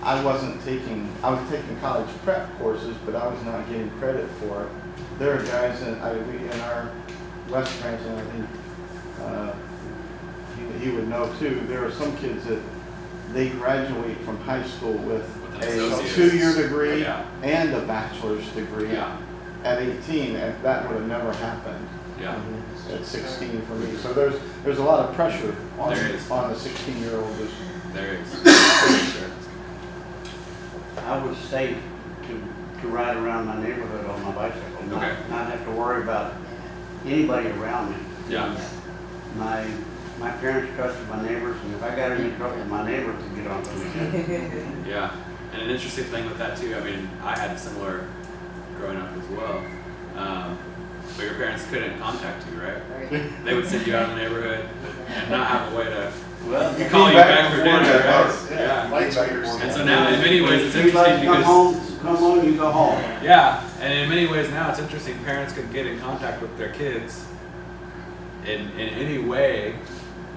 I was taking college prep courses, but I was not getting credit for it. There are guys in our West branch, and I think he would know too, there are some kids that they graduate from high school with With an a associate's. 2-year degree Yeah. and a bachelor's degree Yeah. at 18, and that would have never happened Yeah. At 16 for me. So there's a lot of pressure on There is. on the 16-year-old. There is. For sure. I was safe to ride around my neighborhood on my bicycle, Okay. not have to worry about anybody around me. Yeah. My parents trusted my neighbors, and if I got into trouble, my neighbors would get on to me. Yeah. And an interesting thing with that too, I mean, I had similar growing up as well. But your parents couldn't contact you, right? They would send you out in the neighborhood and not have a way to Well, call you back for dinner, right? Yeah, lights years. And so now, in many ways, it's If you guys interesting because come home, you go home. yeah, and in many ways now, it's interesting. Parents can get in contact with their kids in any way,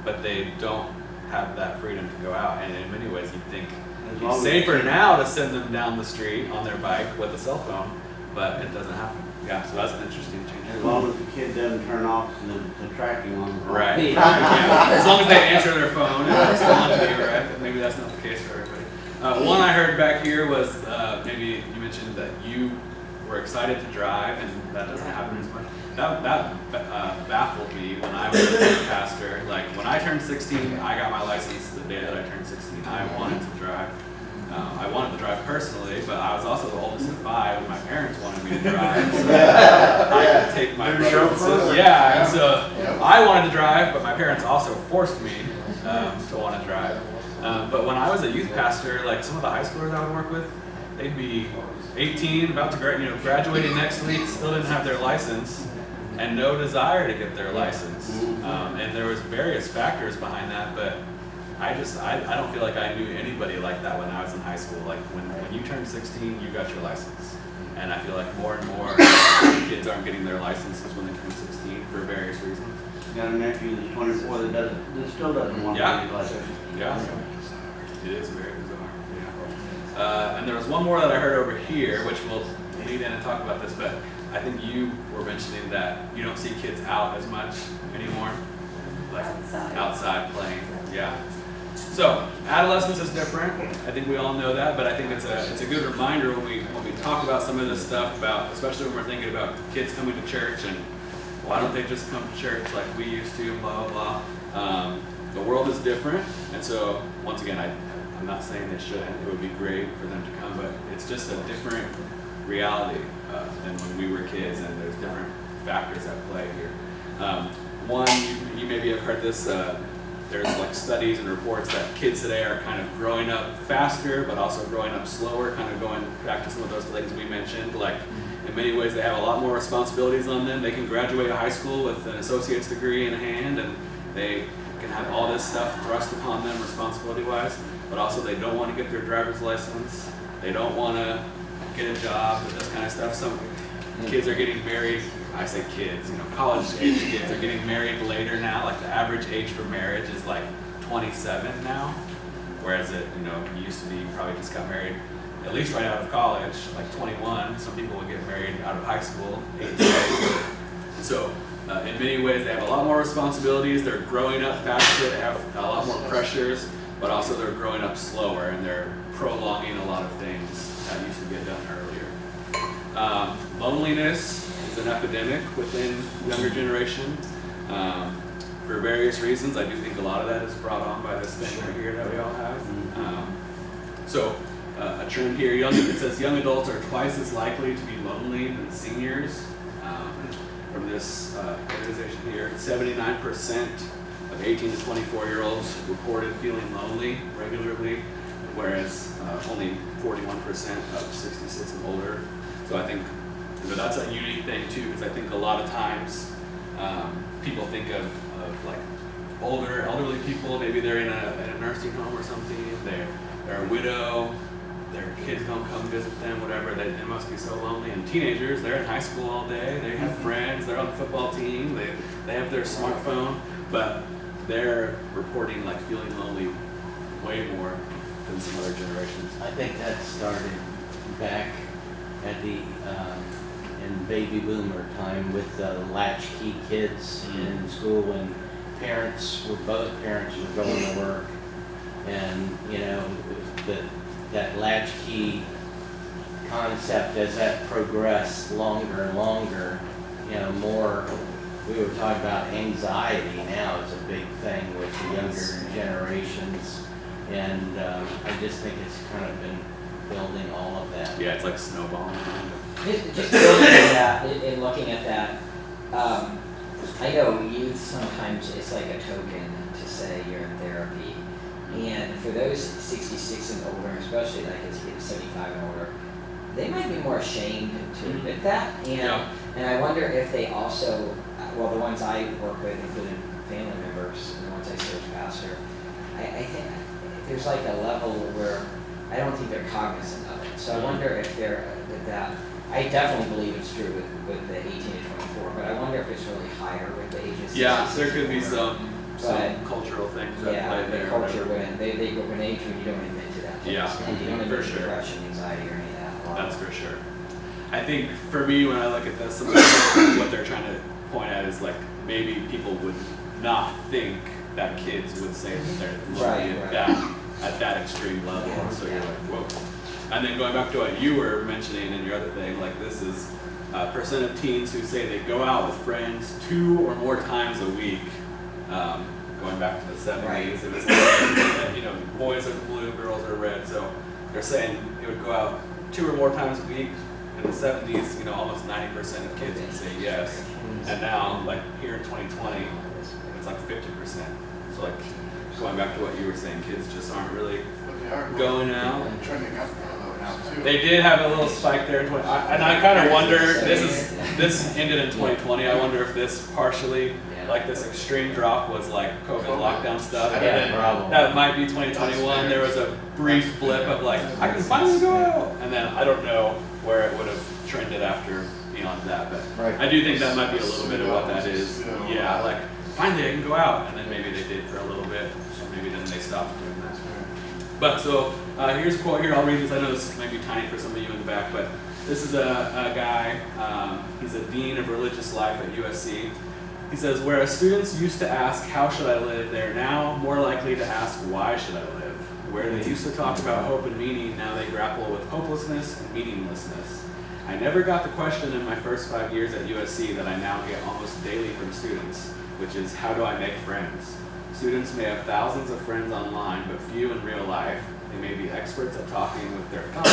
but they don't have that freedom to go out. And in many ways, you think As long it's as safer they- now to send them down the street on their bike with a cell phone, but it doesn't happen. Yeah, so that's an interesting change. As long as the kid doesn't turn off the tracking on the phone. Right. Yeah. As long as they answer their phone and respond to you, right? But maybe that's not the case for everybody. One I heard back here was maybe you mentioned that you were excited to drive, and that doesn't happen as much. That baffled me when I was a youth pastor. Like when I turned 16, I got my license the day that I turned 16. I wanted to drive. I wanted to drive personally, but I was also the oldest of 5, and my parents wanted me to drive. So I could take my Your brothers and chauffeur. sisters. Yeah, and so Yeah. I wanted to drive, but my parents also forced me to want to drive. But when I was a youth pastor, like some of the high schoolers I would work with, they'd be 18, about to graduating next week, still didn't have their license, and no desire to get their license. And there was various factors behind that, but I don't feel like I knew anybody like that when I was in high school. Like when you turned 16, you got your license. And I feel like more and more kids aren't getting their licenses when they turn 16 for various reasons. Got a nephew that's 24 that still doesn't want to Yeah. get his license. Yeah, it is very bizarre. Yeah. And there was one more that I heard over here, which we'll lead in and talk about this, but I think you were mentioning that you don't see kids out as much anymore, like outside playing. Yeah. So adolescence is different. I think we all know that, but I think it's a good reminder when we talk about some of this stuff about, especially when we're thinking about kids coming to church and why don't they just come to church like we used to, and blah blah blah. The world is different, and so once again, I'm not saying they shouldn't. It would be great for them to come, but it's just a different reality than when we were kids, and there's different factors at play here. One, you maybe have heard this. There's like studies and reports that kids today are kind of growing up faster, but also growing up slower, kind of going back to some of those things we mentioned. Like in many ways, they have a lot more responsibilities on them. They can graduate high school with an associate's degree in hand, and they can have all this stuff thrust upon them responsibility-wise, but also they don't want to get their driver's license. They don't want to get a job, this kind of stuff. Some kids are getting married. I say kids, college-age kids are getting married later now. Like the average age for marriage is like 27 now, whereas it, used to be you probably just got married at least right out of college, like 21. Some people would get married out of high school, 18. So in many ways, they have a lot more responsibilities. They're growing up faster. They have a lot more pressures, but also they're growing up slower, and they're prolonging a lot of things that used to get done earlier. Loneliness is an epidemic within younger generation. For various reasons, I do think a lot of that is brought on by this thing right here that we all have. A trend here, it says young adults are twice as likely to be lonely than seniors. From this organization here, 79% of 18 to 24-year-olds reported feeling lonely regularly, whereas only 41% of 66 and older. So I think that's a unique thing too, because I think a lot of times people think of like older, elderly people. Maybe they're in a nursing home or something. They're a widow. Their kids don't come visit them, whatever. They must be so lonely. And teenagers, they're in high school all day. They have friends. They're on the football team. They have their smartphone, but they're reporting like feeling lonely way more than some other generations. I think that started back at the in baby boomer time with the latchkey kids in school when both parents were going to work, and that latchkey concept, as that progressed longer and longer, more we were talking about anxiety now is a big thing with the younger generations. And I just think it's kind of been building all of that. Yeah, it's like snowballing. Just building on that, and looking at that, I know youth sometimes it's like a token to say you're in therapy. And for those 66 and older, especially like as kids 75 and older, they might be more ashamed to admit that. And I wonder if they also, well, the ones I work with, including family members, and the ones I serve as pastor, I think there's like a level where I don't think they're cognizant of it. So I wonder if they're that. I definitely believe it's true with the 18 to 24, but I wonder if it's really higher with the ages. Yeah, there could be some But- cultural things that Yeah, play the there. culture when they go up an age when you don't admit to that. Yeah, And you don't for admit to sure. depression, anxiety, or any of that. A lot. That's for sure. I think for me, when I look at this, sometimes what they're trying to point at is like maybe people would not think that kids would say that they're lonely Right, at that extreme level. Yeah. So you're like, whoa. And then going back to what you were mentioning in your other thing, like this is percent of teens who say they go out with friends 2 or more times a week. Going back to the 70s, Right. it was like, boys are blue, girls are red. So they're saying it would go out 2 or more times a week. In the 70s, almost 90% of kids would say yes. And now, like here in 2020, it's like 50%. So like going back to what you were saying, kids just aren't really But they are going out. trending up though now too. They did have a little spike there in 20, and I kind of wonder, this ended in 2020, I wonder if this partially, like this extreme drop was like COVID lockdown stuff. And Yeah, then probably. that might be 2021, there was a brief blip of like, I can finally go out. And then I don't know where it would have trended after beyond that, but Right. I do think that might be a little bit of what that is. Yeah, like finally I can go out, and then maybe they did for a little bit, or maybe then they stopped doing that. But so here's a quote here. I'll read this. I know this might be tiny for some of you in the back, but this is a guy. He's a dean of religious life at USC. He says, whereas students used to ask, how should I live? They're now more likely to ask, why should I live? Where they used to talk about hope and meaning, now they grapple with hopelessness and meaninglessness. I never got the question in my first 5 years at USC that I now get almost daily from students, which is, how do I make friends? Students may have thousands of friends online, but few in real life. They may be experts at talking with their thumbs,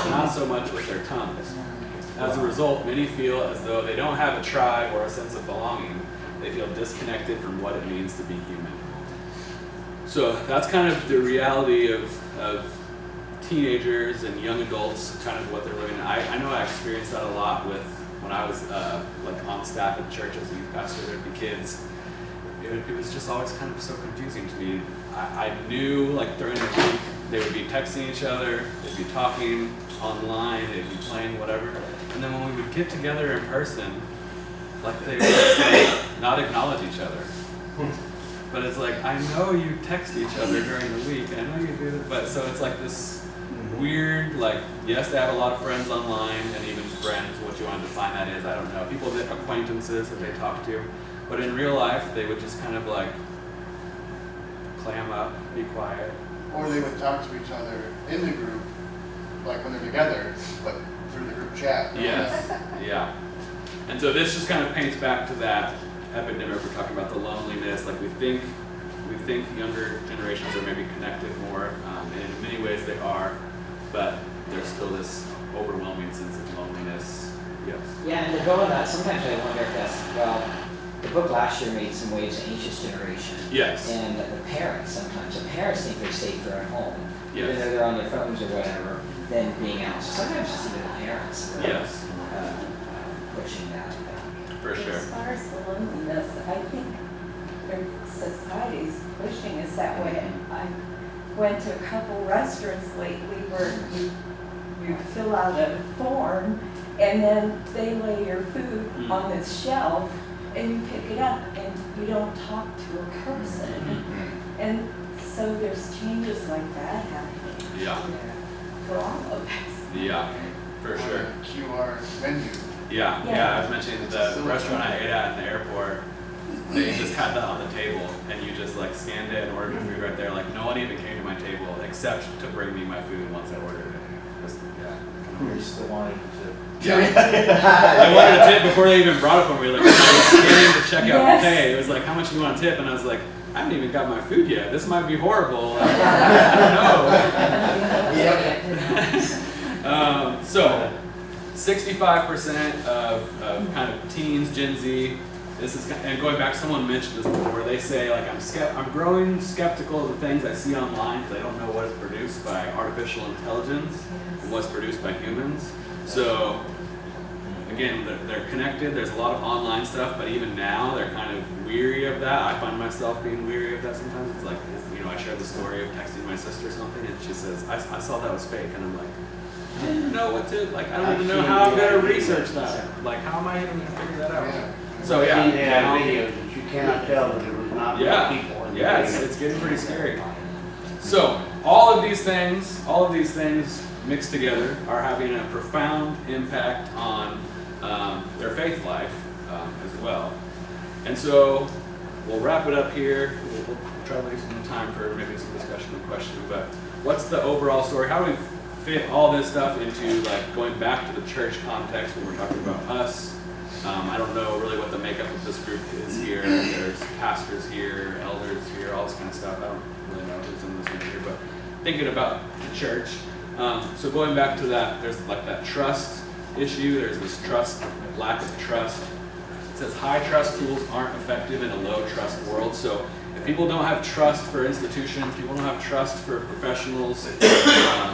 but not so much with their tongues. As a result, many feel as though they don't have a tribe or a sense of belonging. They feel disconnected from what it means to be human. So that's kind of the reality of teenagers and young adults, kind of what they're living in. I know I experienced that a lot with when I was like on staff at church as a youth pastor. There'd be kids. It was just always kind of so confusing to me. I knew like during the week they would be texting each other, they'd be talking online, they'd be playing whatever. And then when we would get together in person, like they would just not acknowledge each other. But it's like, I know you text each other during the week, I know you do that, but so it's like this weird, like, yes, they have a lot of friends online, and even friends, what you want to define that is, I don't know. People, that acquaintances that they talk to, but in real life, they would just kind of like clam up, be quiet. Or they would talk to each other in the group, like when they're together, but through the group chat. Yes, yeah. And so this just kind of paints back to that epidemic we're talking about, the loneliness. Like we think younger generations are maybe connected more, and in many ways they are, but there's still this overwhelming sense of loneliness. Yes. Yeah, and to go on that, sometimes I wonder if that's, well, the book last year made some waves of anxious generation. Yes. And the parents sometimes, the parents think they're safer at home, even Yes. though they're on their phones or whatever, than being out. So sometimes it's even the parents that are Yes. pushing that. For sure. As far as the loneliness, I think society's pushing us that way. I went to a couple restaurants lately where you fill out a form and then they lay your food on this shelf and you pick it up and you don't talk to a person. And so there's changes like that happening. Yeah. For all of us. Yeah, for sure. QR menu. Yeah, I was mentioning the restaurant I ate at in the airport, they just had that on the table, and you just like scanned it and ordered your food right there. Like no one even came to my table except to bring me my food once I ordered it. just, yeah. You're still wanting to. I wanted a tip before they even brought it for me. Like, I was scanning to check out Yes. pay. It was like, how much do you want to tip? And I was like, I haven't even got my food yet. This might be horrible. Like, I don't know. So, 65% of kind of teens, Gen Z, this is, and going back, someone mentioned this before, they say, like, I'm growing skeptical of the things I see online because I don't know what is produced by artificial intelligence and what's produced by humans. So, again, they're connected, there's a lot of online stuff, but even now, they're kind of weary of that. I find myself being weary of that sometimes. It's like, you know, I share the story of texting my sister something, and she says, I saw that was fake, and I'm like, I don't even know what to, like, I don't even know how I'm gonna research that. Like, how am I even gonna figure that out? So, I've yeah. seen they have videos that you cannot tell that it was not real Yeah, people. in the yeah, video. it's getting pretty scary. So, all of these things mixed together are having a profound impact on their faith life as well. And so, we'll wrap it up here. We'll try to leave some time for maybe some discussion and question, but what's the overall story? How do we fit all this stuff into, like, going back to the church context when we're talking about us? I don't know really what the makeup of this group is here. There's pastors here, elders here, all this kind of stuff. I don't really know who's in this room here, but thinking about the church. So going back to that, there's like that trust issue. There's this trust, lack of trust. It says high trust tools aren't effective in a low trust world. So if people don't have trust for institutions, people don't have trust for professionals,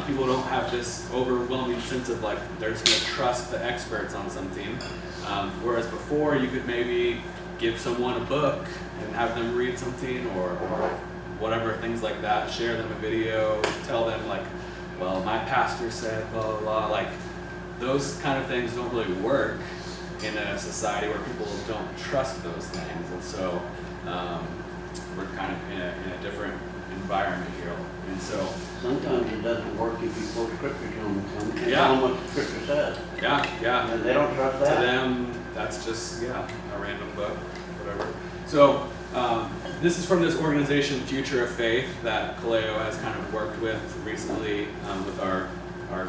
people don't have this overwhelming sense of like they're just going to trust the experts on something. Whereas before you could maybe give someone a book and have them read something or whatever, things like that, share them a video, tell them like, well, my pastor said blah, blah, blah. Like those kind of things don't really work in a society where people don't trust those things. And so we're kind of in a different environment here. And so Sometimes it doesn't work if you quote scripture to them. And Yeah. tell them what the scripture says. yeah. And they don't trust To that. them, that's just, a random book, whatever. So, this is from this organization, Future of Faith, that Kaleo has kind of worked with recently with our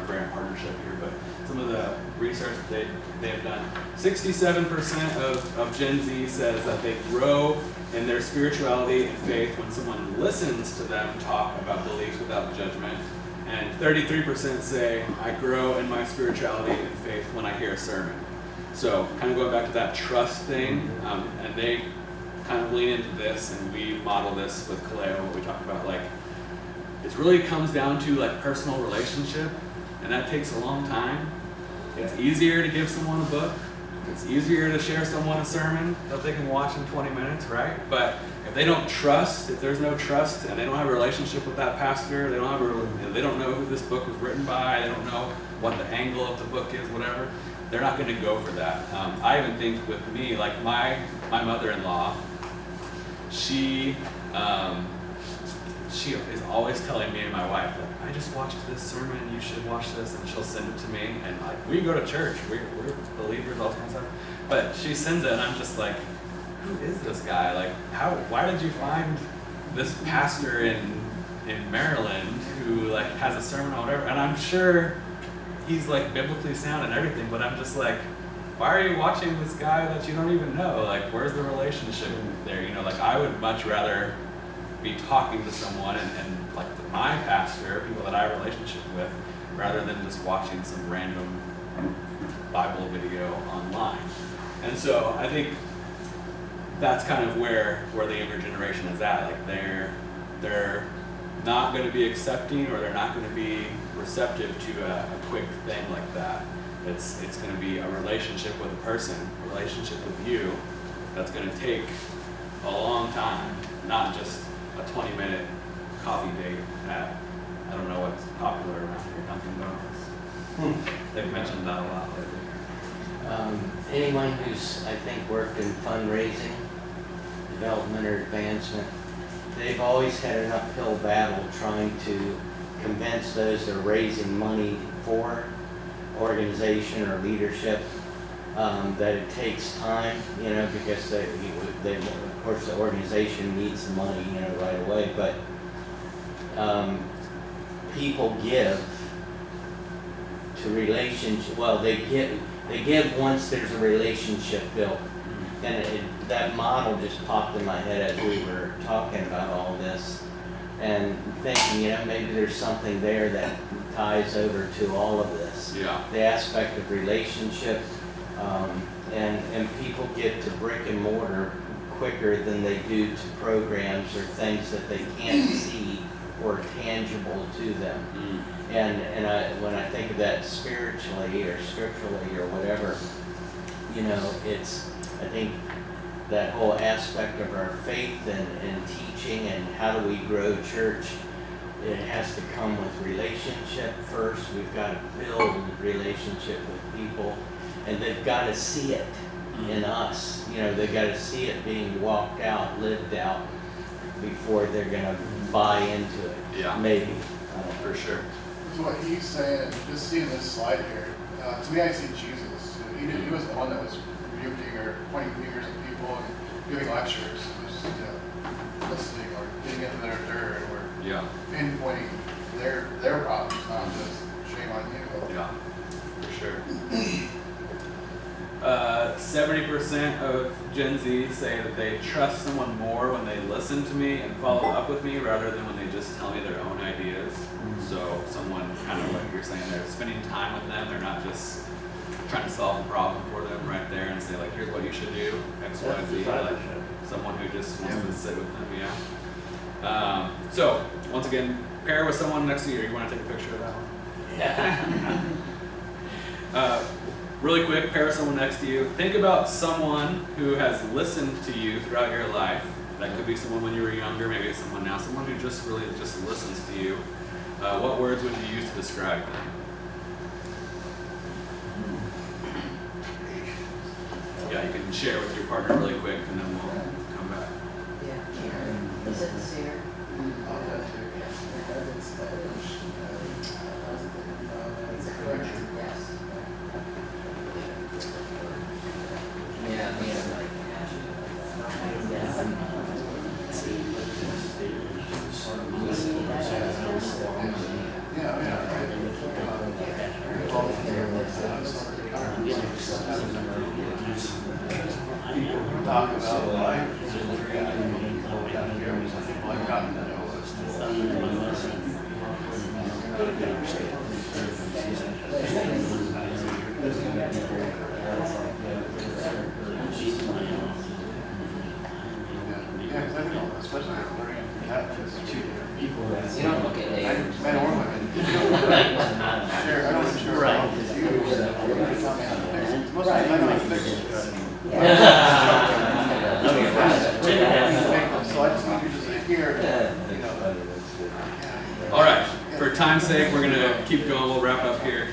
grant partnership here. But some of the research that they have done, 67% of Gen Z says that they grow in their spirituality and faith when someone listens to them talk about beliefs without judgment. And 33% say, I grow in my spirituality and faith when I hear a sermon. So kind of going back to that trust thing, and they kind of lean into this, and we model this with Kaleo, what we talk about, like, it really comes down to like personal relationship, and that takes a long time. It's easier to give someone a book. It's easier to share someone a sermon that they can watch in 20 minutes, right? But if they don't trust, if there's no trust, and they don't have a relationship with that pastor, they don't know who this book was written by, they don't know what the angle of the book is, whatever, they're not going to go for that. I even think with me, like my mother-in-law, she is always telling me and my wife, like, I just watched this sermon, you should watch this, and she'll send it to me, and like, we go to church, we're believers, all kinds of stuff, but she sends it, and I'm just like, who is this guy? Like, why did you find this pastor in Maryland who like has a sermon or whatever? And I'm sure he's like biblically sound and everything, but I'm just like, why are you watching this guy that you don't even know? Like, where's the relationship there? You know, like I would much rather be talking to someone and like my pastor, people that I have a relationship with, rather than just watching some random Bible video online. And so I think that's kind of where the younger generation is at. Like they're not going to be accepting, or they're not going to be receptive to a quick thing like that. It's going to be a relationship with a person, a relationship with you, that's going to take a long time, not just a 20-minute coffee date at, I don't know what's popular around here, Dunkin' Donuts. They've mentioned that a lot lately. Anyone who's, I think, worked in fundraising, development or advancement, they've always had an uphill battle trying to convince those that are raising money for organization or leadership that it takes time, because they of course the organization needs the money, right away, but people give to relationship, well, they give once there's a relationship built. And that model just popped in my head as we were talking about all this. And thinking, maybe there's something there that ties over to all of this. Yeah. The aspect of relationship, and people get to brick and mortar quicker than they do to programs or things that they can't see or tangible to them. And when I think of that spiritually or scripturally or whatever, I think that whole aspect of our faith and teaching and how do we grow church, it has to come with relationship first. We've got to build relationship with people, and they've got to see it in us. They've got to see it being walked out, lived out, before they're going to buy into it. Yeah. Maybe. For sure. So what he's saying, just seeing this slide here, to me I see Jesus. He was the one that was rebuking or pointing fingers at people and giving lectures. He was, listening or getting into their dirt or pinpointing their problems, not just shame on you. Yeah, for sure. 70% of Gen Z say that they trust someone more when they listen to me and follow up with me rather than when they just tell me their own ideas. So someone, kind of like you're saying, they're spending time with them. They're not just trying to solve the problem for them right there and say, like, here's what you should do, X, Y, Z. Like someone who just wants to sit with them, so, once again, pair with someone next to you. You want to take a picture of that one? Really quick, pair with someone next to you. Think about someone who has listened to you throughout your life. That could be someone when you were younger, maybe it's someone now. Someone who just really just listens to you. What words would you use to describe them? Yeah, you can share with your partner really quick, and then we'll come back. Yeah. Is it sincere? Yes. Yeah, like Talk about life, people I've gotten to know. Yeah, because I think especially learning that just people. You don't look at Dave. Men or women. I don't share right. With you. Most of the time I fix it. So I just want you to sit here. All right, for time's sake, we're going to keep going. We'll wrap up here.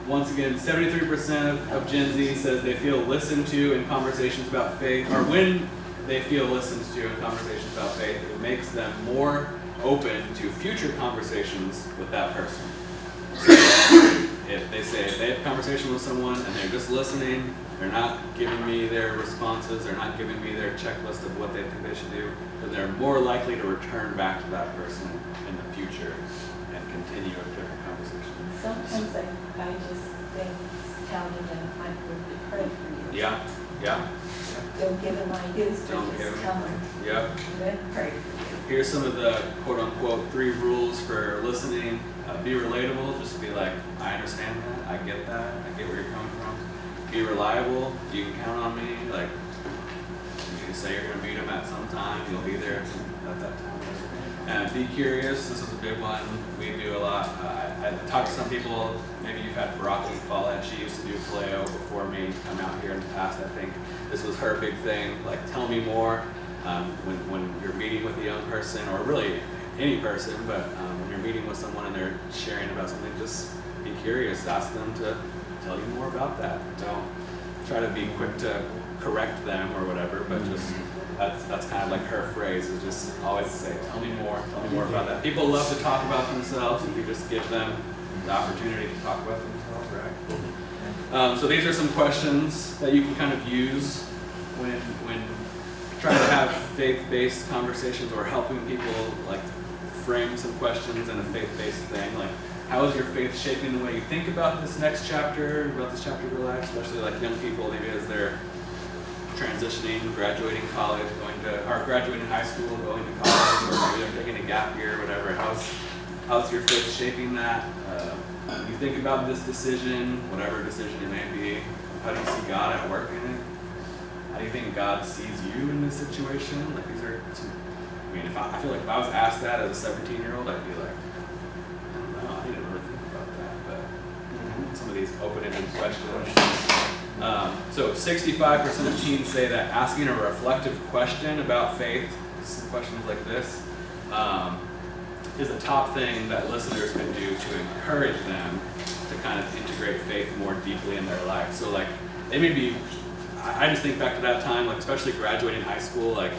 Once again, 73% of Gen Z says they feel listened to in conversations about faith, or when they feel listened to in conversations about faith, it makes them more open to future conversations with that person. So if they say if they have a conversation with someone and they're just listening, they're not giving me their responses, they're not giving me their checklist of what they think they should do, then they're more likely to return back to that person in the future and continue a different conversation. Sometimes I just think telling them I'm going to pray for you. Yeah. Don't give them ideas, but Don't give just them- tell them, Yep. I'm going to pray for you. Here's some of the quote-unquote 3 rules for listening. Be relatable, just be like, I understand that, I get that, I get where you're coming from. Be reliable, you can count on me, like, you say you're gonna meet them at some time, you'll be there at that time. And be curious, this is a big one, we do a lot. I talked to some people, maybe you've had Rocky Follett, she used to do Paleo before me, come out here in the past, I think. This was her big thing, like, tell me more. When you're meeting with a young person, or really any person, but when you're meeting with someone and they're sharing about something, just be curious, ask them to tell you more about that. Don't try to be quick to correct them or whatever, but just, that's kind of like her phrase, is just always say, tell me more about that. People love to talk about themselves if you just give them the opportunity to talk about themselves, right? So these are some questions that you can kind of use when trying to have faith-based conversations or helping people like frame some questions in a faith-based thing. Like, how is your faith shaping the way you think about this next chapter, about this chapter of your life, especially like young people, maybe as they're transitioning, graduating college, or graduating high school, going to college, or maybe they're taking a gap year, whatever. How's your faith shaping that? You think about this decision, whatever decision it may be. How do you see God at work in it? How do you think God sees you in this situation? Like these are some, I mean, I feel like if I was asked that as a 17-year-old, I'd be like, I don't know, I didn't really think about that, but some of these open-ended questions. So 65% of teens say that asking a reflective question about faith, questions like this, is a top thing that listeners can do to encourage them to kind of integrate faith more deeply in their life. So like, they may be, I just think back to that time, like especially graduating high school, like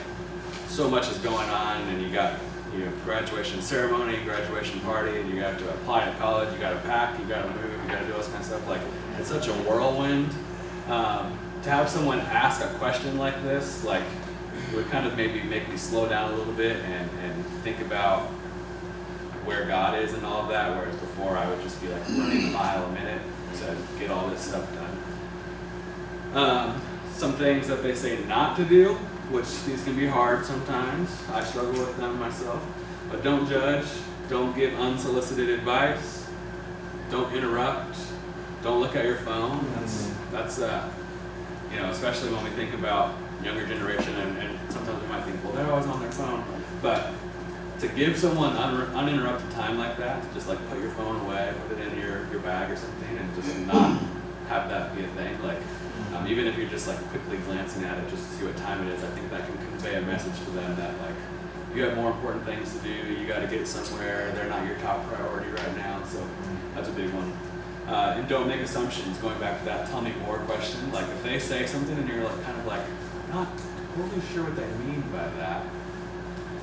so much is going on, and you got graduation ceremony, graduation party, and you have to apply to college, you got to pack, you got to move, you got to do all this kind of stuff. Like it's such a whirlwind. To have someone ask a question like this, like would kind of maybe make me slow down a little bit and think about where God is and all of that, whereas before I would just be like running a mile a minute to get all this stuff done. Some things that they say not to do, which these can be hard sometimes. I struggle with them myself. But don't judge, don't give unsolicited advice, don't interrupt, don't look at your phone. That's especially when we think about younger generation, and sometimes we might think, well, they're always on their phone. But to give someone uninterrupted time like that, to just like put your phone away, put it in your bag or something, and just not have that be a thing, like even if you're just like quickly glancing at it just to see what time it is, I think that can convey a message to them that like you have more important things to do, you got to get somewhere, they're not your top priority right now, so that's a big one. And don't make assumptions, going back to that tell me more question. Like if they say something and you're like kind of like not totally sure what they mean by that,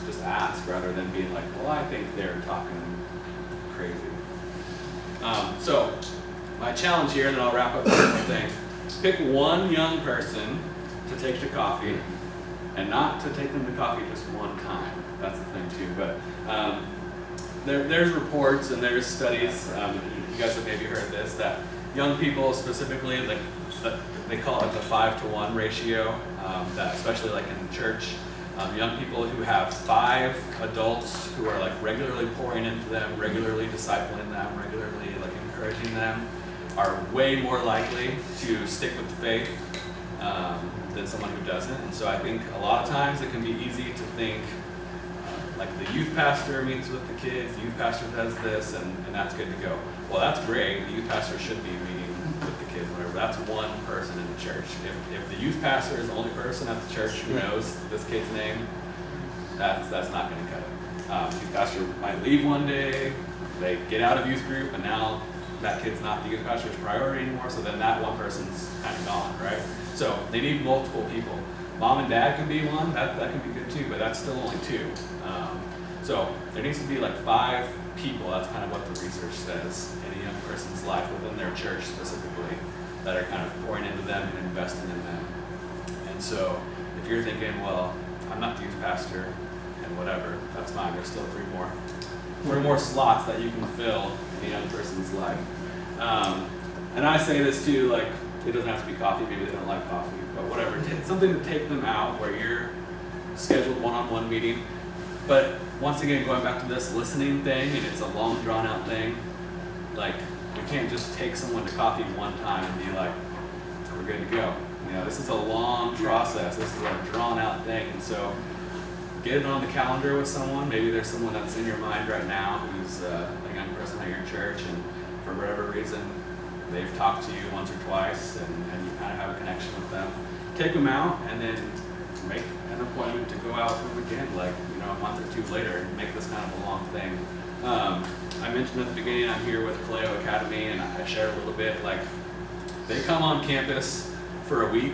just ask rather than being like, well, I think they're talking crazy. So my challenge here, and then I'll wrap up with one thing. Pick one young person to take to coffee, and not to take them to coffee just one time. That's the thing too. But there's reports and there's studies. You guys have maybe heard this, that young people specifically, like they call it the 5-to-1 ratio. That especially like in church, young people who have 5 adults who are like regularly pouring into them, regularly discipling them, regularly like encouraging them, are way more likely to stick with the faith than someone who doesn't. And so I think a lot of times it can be easy to think like the youth pastor meets with the kids, the youth pastor does this, and that's good to go. Well, that's great. The youth pastor should be meeting with the kids, whatever. That's one person in the church. If the youth pastor is the only person at the church who knows this kid's name, that's not going to cut it. Youth pastor might leave one day, they get out of youth group, and now that kid's not the youth pastor's priority anymore, so then that one person's kind of gone, right? So they need multiple people. Mom and dad can be one, that can be good too, but that's still only 2. So there needs to be like 5 people, that's kind of what the research says, in a young person's life within their church specifically, that are kind of pouring into them and investing in them. And so if you're thinking, well, I'm not the youth pastor and whatever, that's fine, there's still 3 more slots that you can fill in a young person's life. And I say this too, like, it doesn't have to be coffee, maybe they don't like coffee, but whatever. Something to take them out where you're scheduled one-on-one meeting. But once again, going back to this listening thing, and it's a long drawn out thing, like we can't just take someone to coffee one time and be like, we're good to go. This is a long process. This is a drawn out thing. And so get it on the calendar with someone. Maybe there's someone that's in your mind right now who's a young person at your church, and for whatever reason, they've talked to you once or twice, and you kind of have a connection with them. Take them out, and then make an appointment to go out with them again, like a month or 2 later, and make this kind of a long thing. I mentioned at the beginning, I'm here with Kaleo Academy, and I shared a little bit, like they come on campus for a week,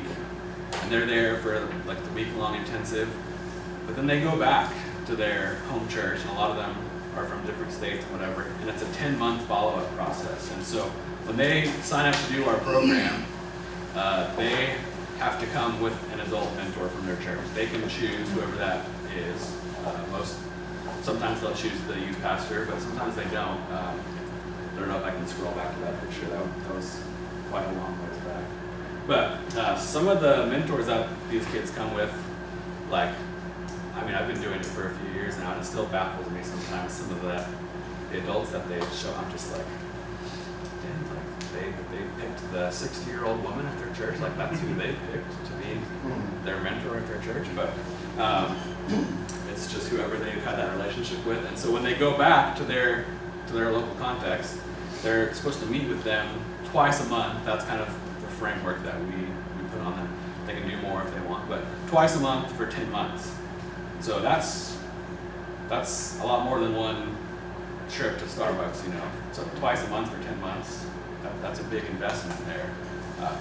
and they're there for like the week-long intensive, but then they go back to their home church, and a lot of them are from different states and whatever, and it's a 10-month follow-up process. And so when they sign up to do our program, they have to come with an adult mentor from their church. They can choose whoever that is. Sometimes they'll choose the youth pastor, but sometimes they don't. don't know if I can scroll back to that picture. That was quite a long ways back. But some of the mentors that these kids come with, like, I mean, I've been doing it for a few years now, and it still baffles me sometimes. Some of the adults that they show, I'm just like, dang, like they picked the 60-year-old woman at their church. Like, that's who they picked to be their mentor at their church. But it's just whoever they've had that relationship with. And so when they go back to their local context, they're supposed to meet with them twice a month. That's kind of the framework that we put on them. They can do more if they want, but twice a month for 10 months. So that's a lot more than one trip to Starbucks, you know. So twice a month for 10 months, that's a big investment there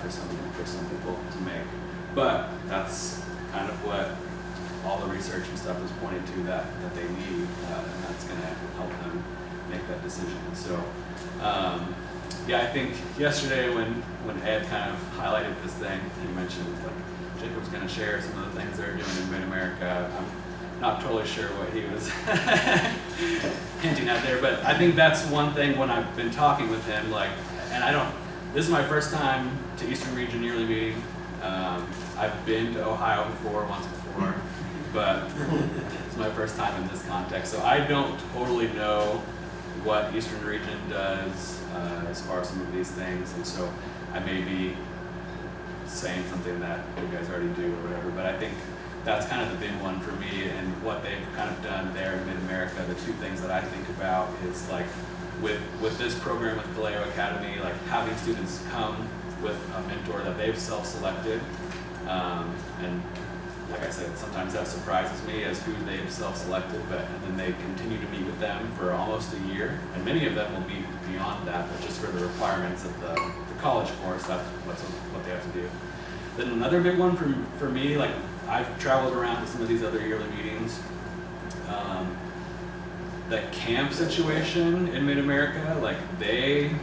for some people to make. But that's kind of what all the research and stuff is pointing to that they need, and that's going to help them make that decision. So, yeah, I think yesterday when Ed kind of highlighted this thing, he mentioned like Jacob's going to share some of the things they're doing in Mid-America. I'm not totally sure what he was hinting at there, but I think that's one thing when I've been talking with him, like, and this is my first time to Eastern Region Yearly Meeting. I've been to Ohio once before, but it's my first time in this context, so I don't totally know what Eastern Region does as far as some of these things, and so I may be saying something that you guys already do or whatever, but I think that's kind of the big one for me, and what they've kind of done there in Mid-America. The two things that I think about is like with this program with Kaleo Academy, like having students come with a mentor that they've self-selected, and like I said, sometimes that surprises me as who they've self-selected, and then they continue to meet with them for almost a year, and many of them will be beyond that, but just for the requirements of the college course, that's what they have to do. Then another big one for me, like I've traveled around to some of these other yearly meetings. The camp situation in Mid-America, like they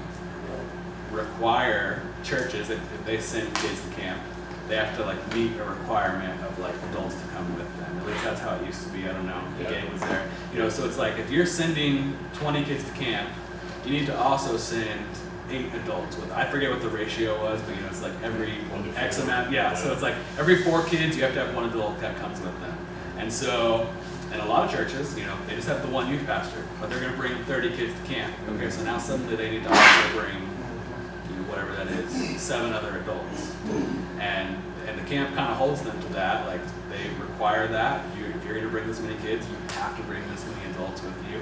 require churches, if they send kids to camp, they have to like meet a requirement of like adults to come with them. At least that's how it used to be. I don't know. The game was there. You know, so it's like if you're sending 20 kids to camp, you need to also send 8 adults with. I forget what the ratio was, but you know, it's like every X amount. Yeah. So it's like every 4 kids, you have to have 1 adult that comes with them. And so, in a lot of churches, you know, they just have the 1 youth pastor, but they're going to bring 30 kids to camp. Okay, so now suddenly they need to also bring, you know, whatever that is, 7 other adults. And the camp kind of holds them to that, like they require that. If you're going to bring this many kids, you have to bring this many adults with you.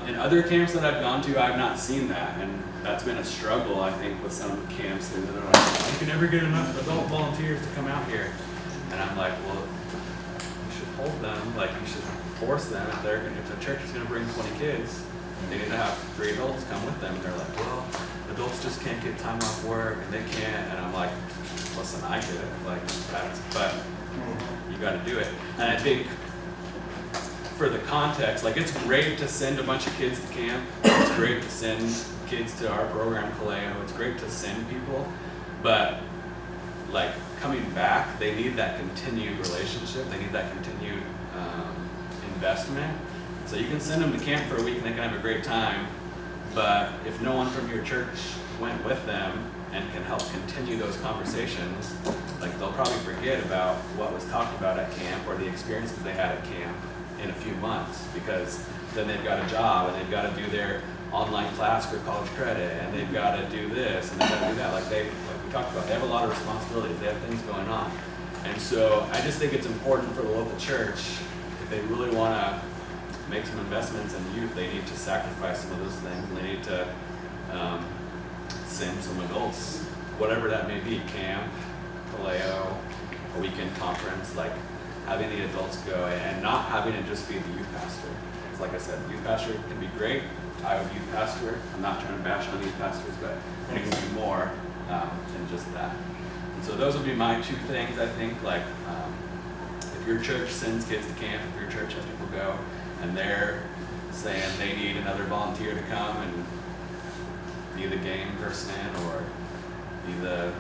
In other camps that I've gone to, I've not seen that, and that's been a struggle, I think, with some camps. They're like, you can never get enough adult volunteers to come out here. And I'm like, well, you should hold them, like you should force them. If the church is going to bring 20 kids, they need to have 3 adults come with them. And they're like, well, adults just can't get time off work, and they can't. And I'm like, listen, I get it, like but you got to do it. And I think for the context, like it's great to send a bunch of kids to camp. It's great to send kids to our program, Kaleo. It's great to send people, but like coming back, they need that continued relationship. They need that continued investment. So you can send them to camp for a week and they can have a great time, but if no one from your church went with them and can help continue those conversations, like they'll probably forget about what was talked about at camp or the experiences they had at camp in a few months, because then they've got a job and they've got to do their online class for college credit, and they've got to do this and they've got to do that. Like we talked about, they have a lot of responsibilities, they have things going on. And so I just think it's important for the local church, if they really want to make some investments in youth, they need to sacrifice some of those things, and they need to send some adults, whatever that may be, camp, Kaleo, a weekend conference, like having the adults go and not having it just be the youth pastor. It's like I said, the youth pastor can be great. I would youth pastor. I'm not trying to bash on youth pastors, but there needs to be more than just that. And so those would be my 2 things, I think, like if your church sends kids to camp, if your church has people go, and they're saying they need another volunteer to come and be the game person or be the,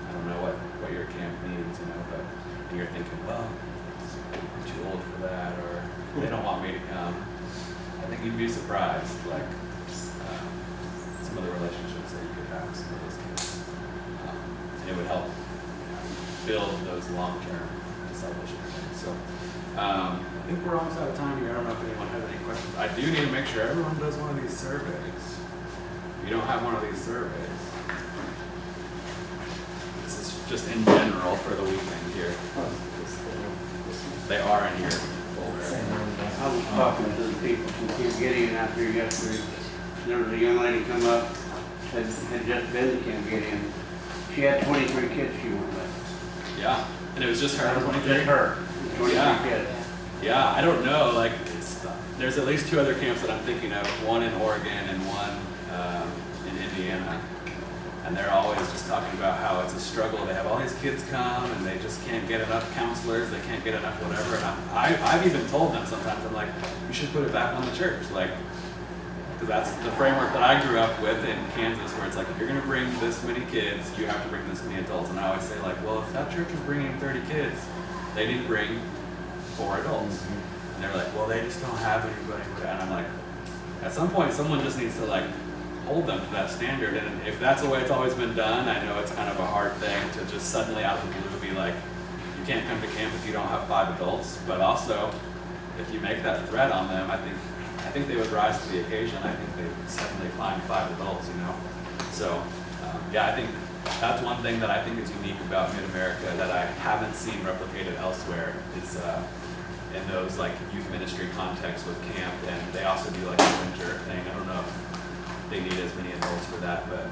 I don't know what your camp needs, you know, but and you're thinking, well, I'm too old for that, or they don't want me to come. I think you'd be surprised, like some of the relationships that you could have with some of those kids. And it would help build those long-term discipleship things. So I think we're almost out of time here. I don't know if anyone has any questions. I do need to make sure everyone does one of these surveys. If you don't have one of these surveys, this is just in general for the weekend here. They are in your folder. I was talking to the people from Camp Gideon out here yesterday. There was a young lady come up, had just been to Camp Gideon. She had 23 kids she went with. Yeah, and it was just her. 23? Just her, 23 Yeah. kids. Yeah, I don't know. Like, there's at least 2 other camps that I'm thinking of. One in Oregon and one in Indiana. And they're always just talking about how it's a struggle. They have all these kids come and they just can't get enough counselors. They can't get enough whatever. And I've even told them sometimes, I'm like, you should put it back on the church. Like, because that's the framework that I grew up with in Kansas, where it's like, if you're going to bring this many kids, you have to bring this many adults. And I always say, like, well, if that church is bringing 30 kids, they need to bring 4 adults. And they're like, well, they just don't have anybody with that. And I'm like, at some point, someone just needs to, like, hold them to that standard. And if that's the way it's always been done, I know it's kind of a hard thing to just suddenly out of the blue be like, you can't come to camp if you don't have 5 adults. But also, if you make that threat on them, I think they would rise to the occasion. I think they would suddenly find 5 adults, you know? So, yeah, I think that's one thing that I think is unique about Mid-America that I haven't seen replicated elsewhere is in those like youth ministry contexts with camp, and they also do like a winter thing. I don't know if they need as many adults for that, but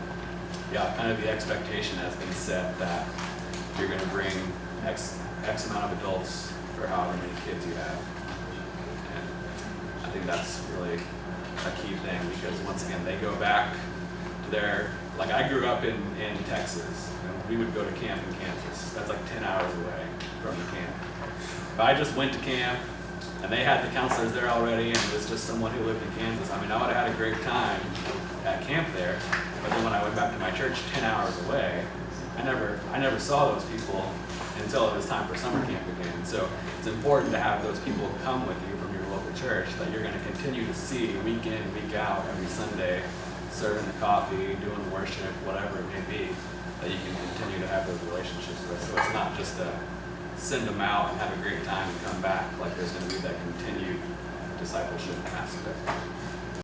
yeah, kind of the expectation has been set that you're going to bring X amount of adults for however many kids you have. And I think that's really a key thing, because once again, they go back to their, like I grew up in Texas, and we would go to camp in Kansas. That's like 10 hours away from the camp. If I just went to camp and they had the counselors there already and it was just someone who lived in Kansas, I mean, I would have had a great time at camp there. But then when I went back to my church 10 hours away, I never saw those people until it was time for summer camp again. So it's important to have those people come with you from your local church that you're going to continue to see week in, week out, every Sunday, serving the coffee, doing worship, whatever it may be, that you can continue to have those relationships with. So it's not just a send them out and have a great time and come back. Like there's going to be that continued discipleship aspect.